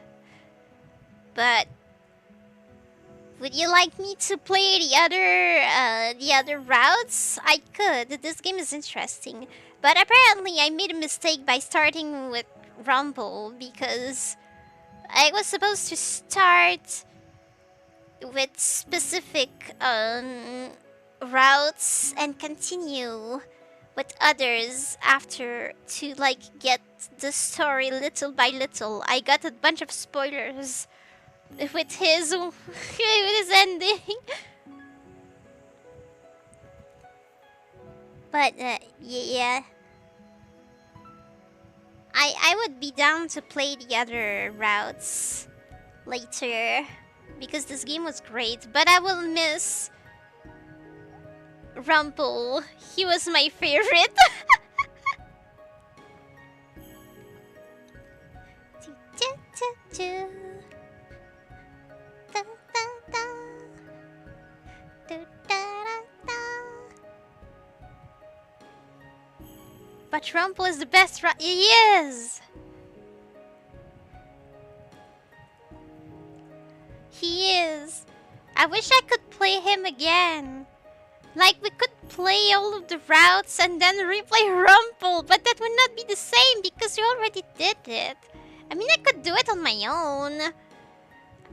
A: But would you like me to play the other routes? I could. This game is interesting. But apparently I made a mistake by starting with Rumble because I was supposed to start with specific routes and continue with others after to like get the story little by little. I got a bunch of spoilers with his with his ending. But yeah, I would be down to play the other routes later because this game was great. But I will miss Rumple. He was my favorite. But Rumple is the best. He is. He is. I wish I could play him again. Like, we could play all of the routes and then replay Rumple, but that would not be the same because you already did it. I mean, I could do it on my own.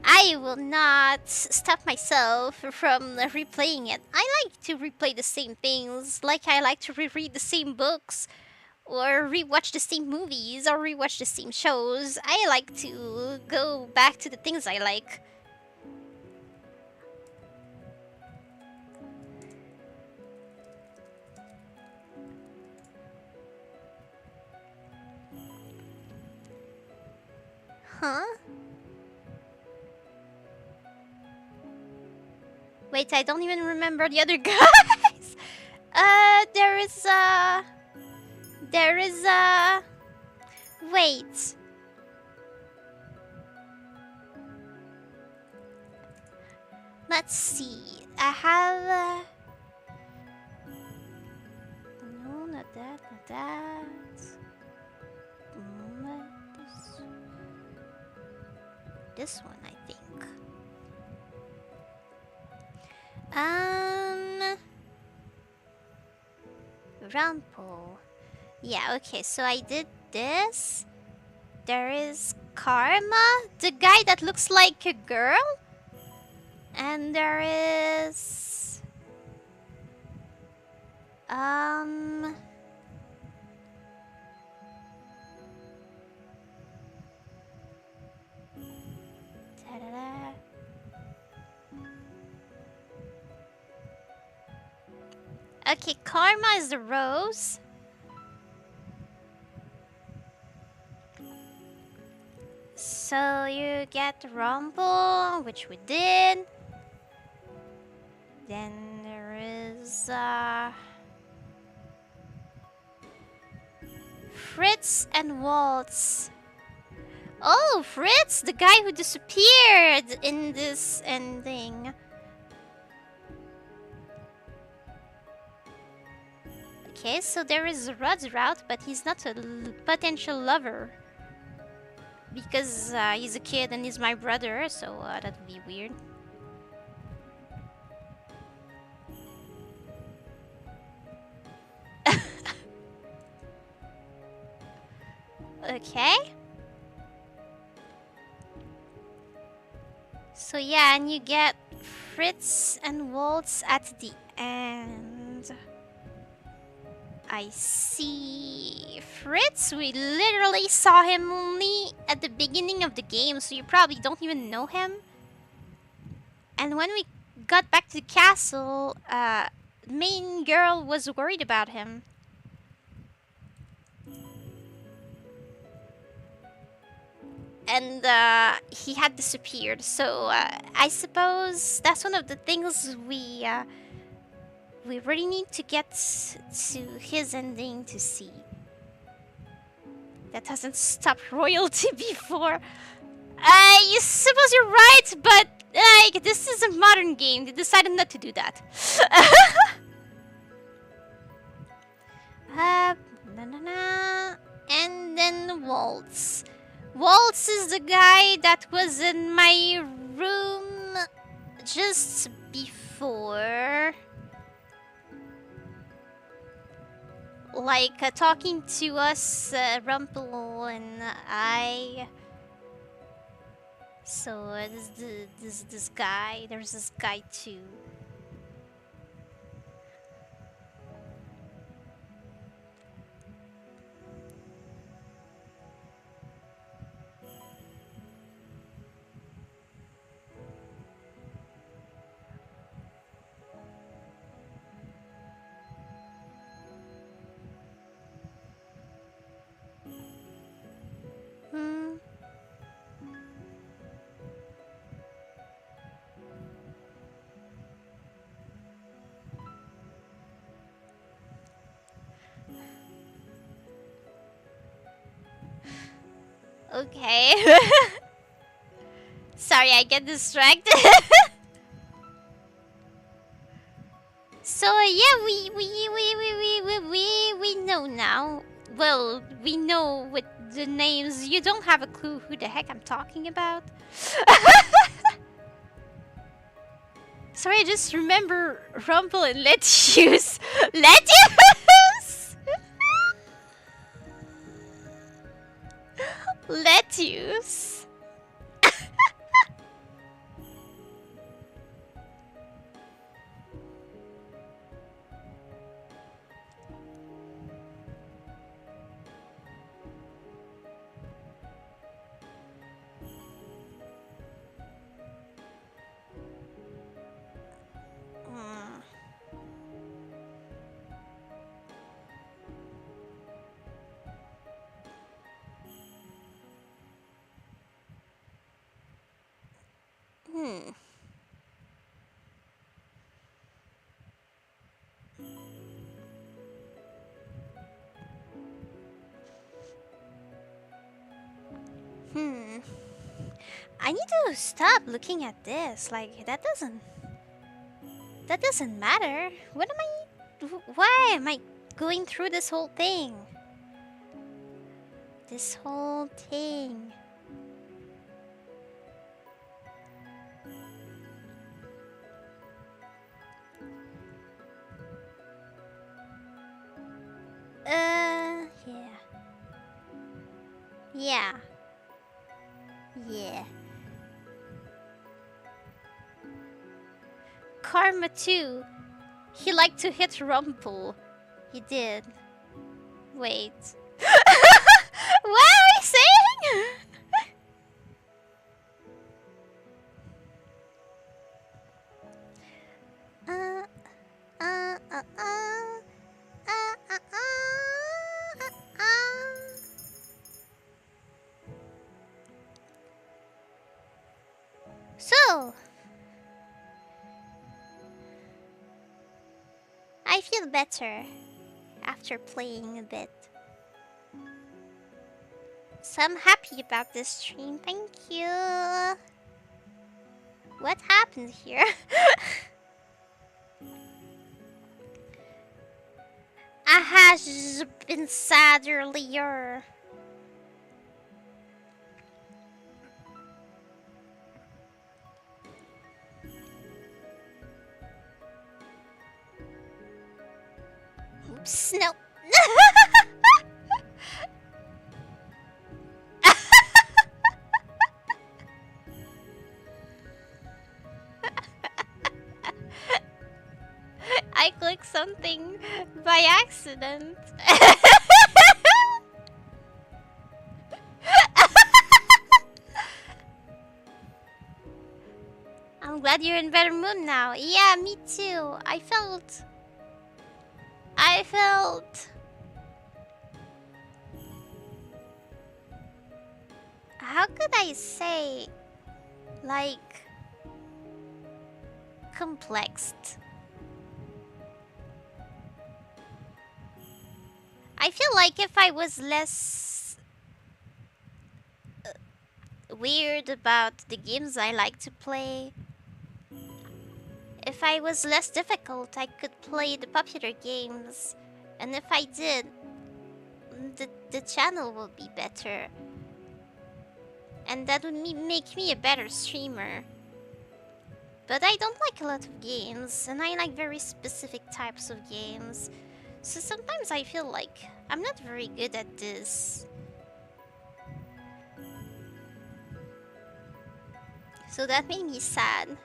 A: I will not stop myself from replaying it. I like to replay the same things, like I like to reread the same books, or rewatch the same movies, or rewatch the same shows. I like to go back to the things I like. Huh? Wait, I don't even remember the other guys. There is a. Wait. Let's see. I have. No, not that, not that. This one, I think. Rumple. Yeah, okay, so I did this. There is Karma, the guy that looks like a girl. And there is... Da-da-da. Okay, Karma is the rose. So you get Rumble, which we did. Then there is Fritz and Waltz. Oh, Fritz, the guy who disappeared in this ending. Okay, so there is Rod's route, but he's not a potential lover. Because he's a kid and he's my brother, so that would be weird. Okay. So yeah, and you get Fritz and Waltz at the end. I see. Fritz, we literally saw him only at the beginning of the game, so you probably don't even know him. And when we got back to the castle, the main girl was worried about him. And he had disappeared, so I suppose that's one of the things we really need to get to his ending to see. That hasn't stopped royalty before. I suppose you're right, but this is a modern game. They decided not to do that. Na na na Waltz. Waltz is the guy that was in my room just before. Like, talking to us, Rumpel and I. So, this guy. There's this guy too. Hmm. Okay. Sorry, I get distracted. So yeah, we know now. Well, we know with the names. You don't have a clue who the heck I'm talking about. Sorry, I just remember Rumble and Lettuce. Lettuce. Lettuce. Hmm. Hmm. Hmm. I need to stop looking at this. Like, that doesn't matter. What am I? Why am I going through this whole thing? This whole thing. Yeah. Yeah. Yeah. Karma too. He liked to hit Rumple. He did. Wait. What are we saying? uh, uh, uh, uh, So, I feel better after playing a bit. So I'm happy about this stream. Thank you. What happened here? I has been sad earlier. Oops, no. I clicked something by accident. I'm glad you're in better mood now. Yeah, me too. I felt. How could I say? Like. Complexed. I feel like if I was less weird about the games I like to play, if I was less difficult, I could play the popular games. And if I did, the channel will be better. And that would make me a better streamer. But I don't like a lot of games, and I like very specific types of games. So sometimes I feel like I'm not very good at this. So that made me sad.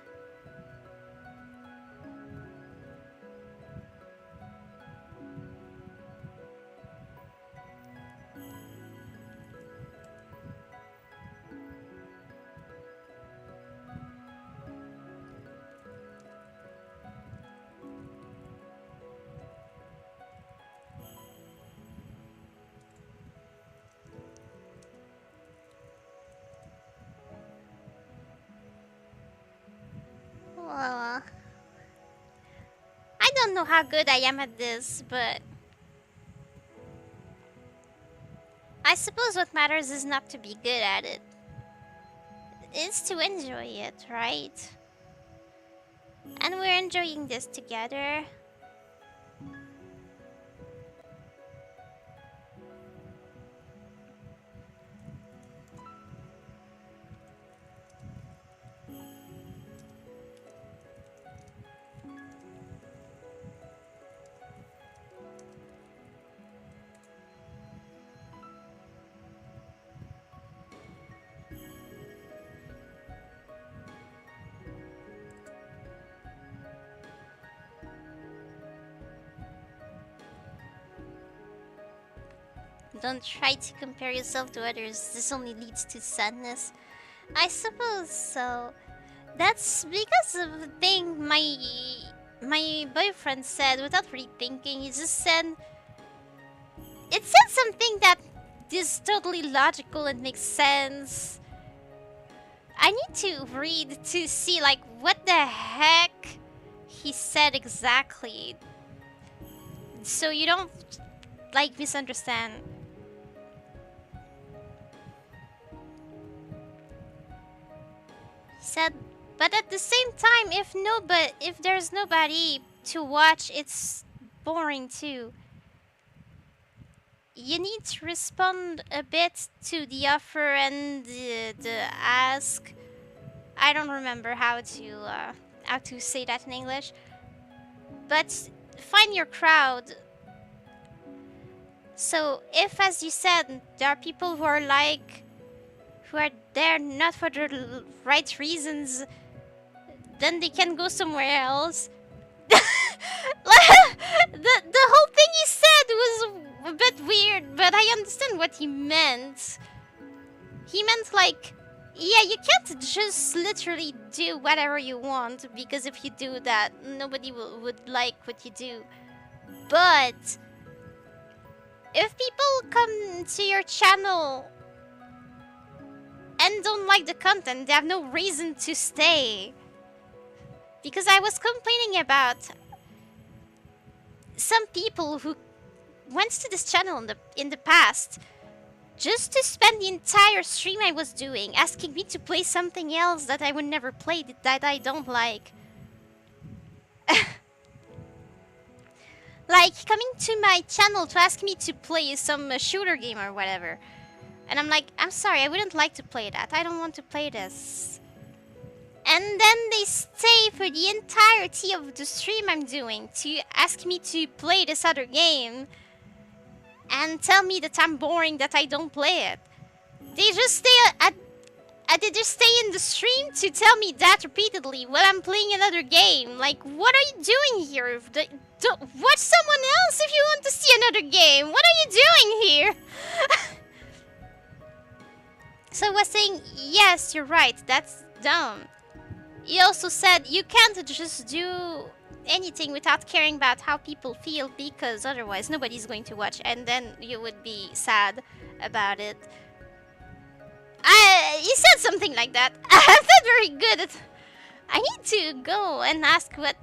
A: Well, I don't know how good I am at this, but I suppose what matters is not to be good at it. It's to enjoy it, right? And we're enjoying this together. Don't try to compare yourself to others. This only leads to sadness. I suppose so. That's because of the thing my boyfriend said without really thinking. He just said it said something that is totally logical and makes sense. I need to read to see like what the heck he said exactly. So you don't like misunderstand. He said, but at the same time, if there's nobody to watch, it's boring too. You need to respond a bit to the offer and the ask. I don't remember how to say that in English. But find your crowd. So if, as you said, there are people who are there not for the right reasons, then they can go somewhere else. the whole thing he said was a bit weird, but I understand what he meant. He meant like, yeah, you can't just literally do whatever you want, because if you do that, nobody would like what you do. But if people come to your channel and don't like the content, they have no reason to stay. Because I was complaining about some people who went to this channel in the past just to spend the entire stream I was doing asking me to play something else that I would never play, that I don't like. Like coming to my channel to ask me to play some shooter game or whatever. And I'm like, I'm sorry, I wouldn't like to play that. I don't want to play this. And then they stay for the entirety of the stream I'm doing to ask me to play this other game and tell me that I'm boring, that I don't play it. They just stay in the stream to tell me that repeatedly while I'm playing another game. Like, what are you doing here? Watch someone else if you want to see another game. What are you doing here? So I was saying, yes, you're right, that's dumb. He also said you can't just do anything without caring about how people feel, because otherwise nobody's going to watch and then you would be sad about it. He said something like that. I'm not very good at... I need to go and ask what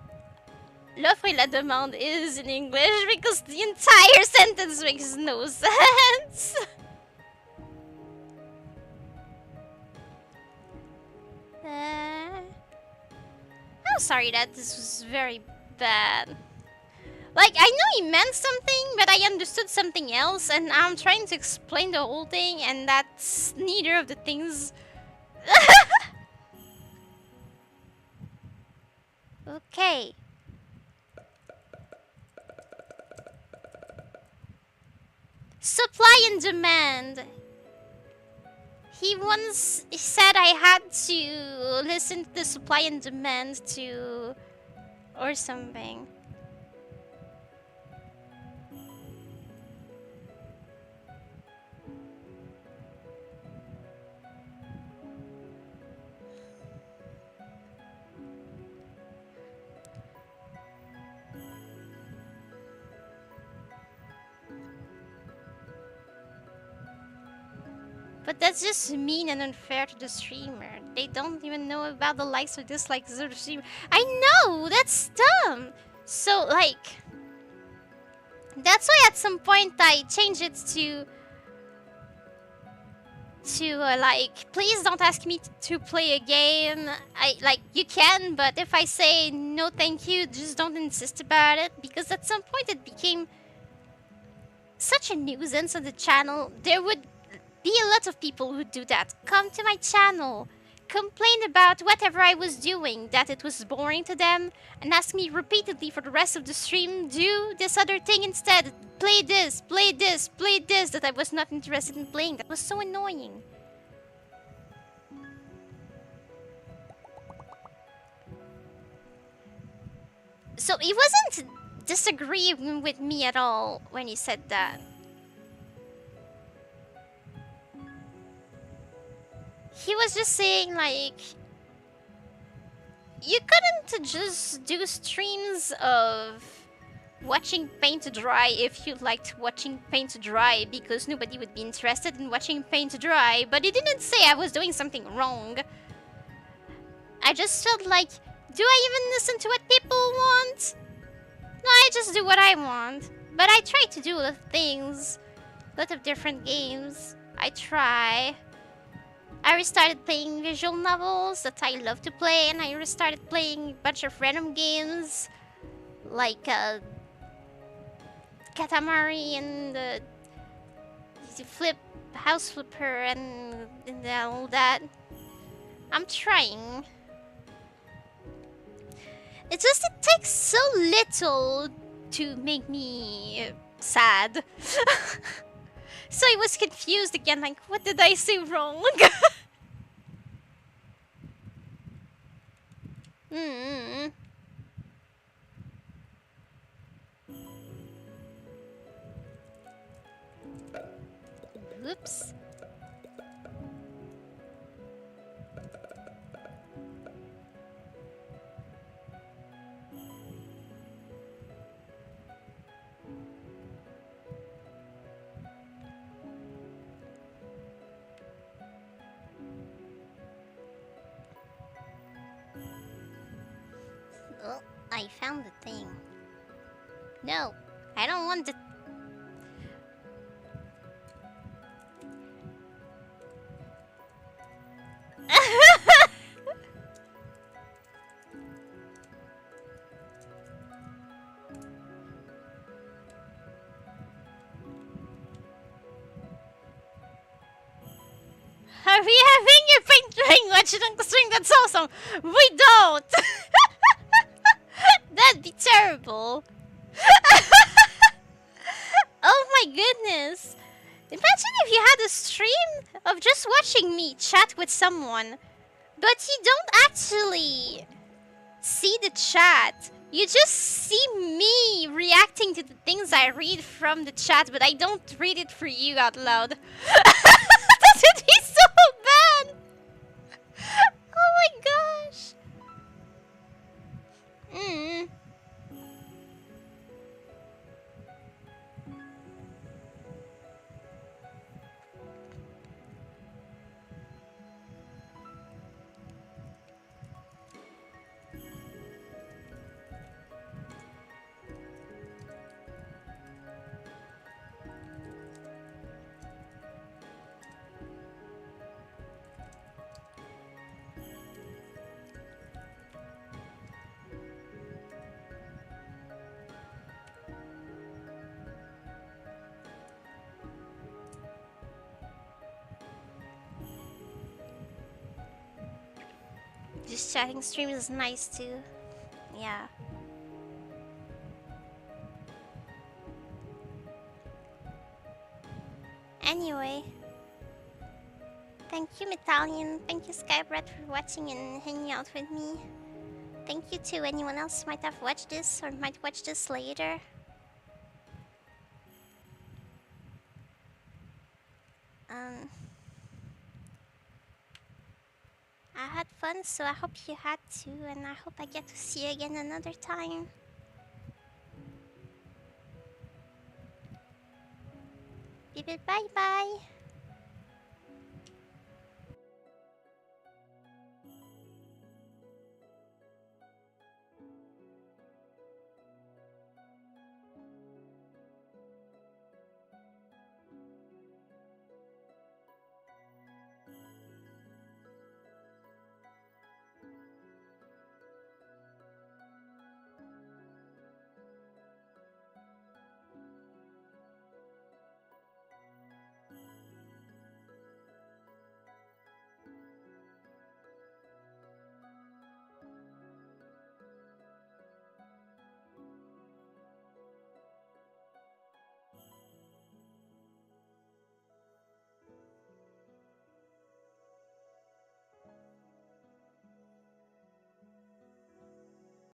A: l'offre et la demande is in English, because the entire sentence makes no sense. I'm sorry that this was very bad. Like, I know he meant something, but I understood something else, and I'm trying to explain the whole thing, and that's neither of the things. Okay. Supply and demand. He once said I had to listen to the supply and demand to... or something. But that's just mean and unfair to the streamer. They don't even know about the likes or dislikes of the streamer. I know! That's dumb! So, like... That's why at some point I changed it to... like, please don't ask me to play a game. Like, you can, but if I say no thank you, just don't insist about it. Because at some point it became such a nuisance on the channel. There would be a lot of people who do that. Come to my channel, complain about whatever I was doing, that it was boring to them, and ask me repeatedly for the rest of the stream, do this other thing instead. Play this, play this, play this, that I was not interested in playing. That was so annoying. So he wasn't disagreeing with me at all when he said that. He was just saying, like, you couldn't just do streams of watching paint dry if you liked watching paint dry, because nobody would be interested in watching paint dry. But he didn't say I was doing something wrong. I just felt like, do I even listen to what people want? No, I just do what I want. But I try to do a lot of things, a lot of different games. I try. I restarted playing visual novels that I love to play, and I restarted playing a bunch of random games like Katamari and House Flipper and all that. I'm trying. It's just it takes so little to make me sad. So I was confused again, like, what did I say wrong? Mm. Oops. Oh, I found the thing. No, I don't want the... Are we having a paint drying watching on the stream? That's awesome! We don't! That'd be terrible. Oh my goodness. Imagine if you had a stream of just watching me chat with someone, but you don't actually see the chat. You just see me reacting to the things I read from the chat, but I don't read it for you out loud. That would be so bad. Oh my gosh. Mm. This chatting stream is nice too. Yeah. Anyway, thank you, Metalian. Thank you, Skybred, for watching and hanging out with me. Thank you to anyone else who might have watched this or might watch this later. Um, I had fun, so I hope you had too, and I hope I get to see you again another time. Bye bye.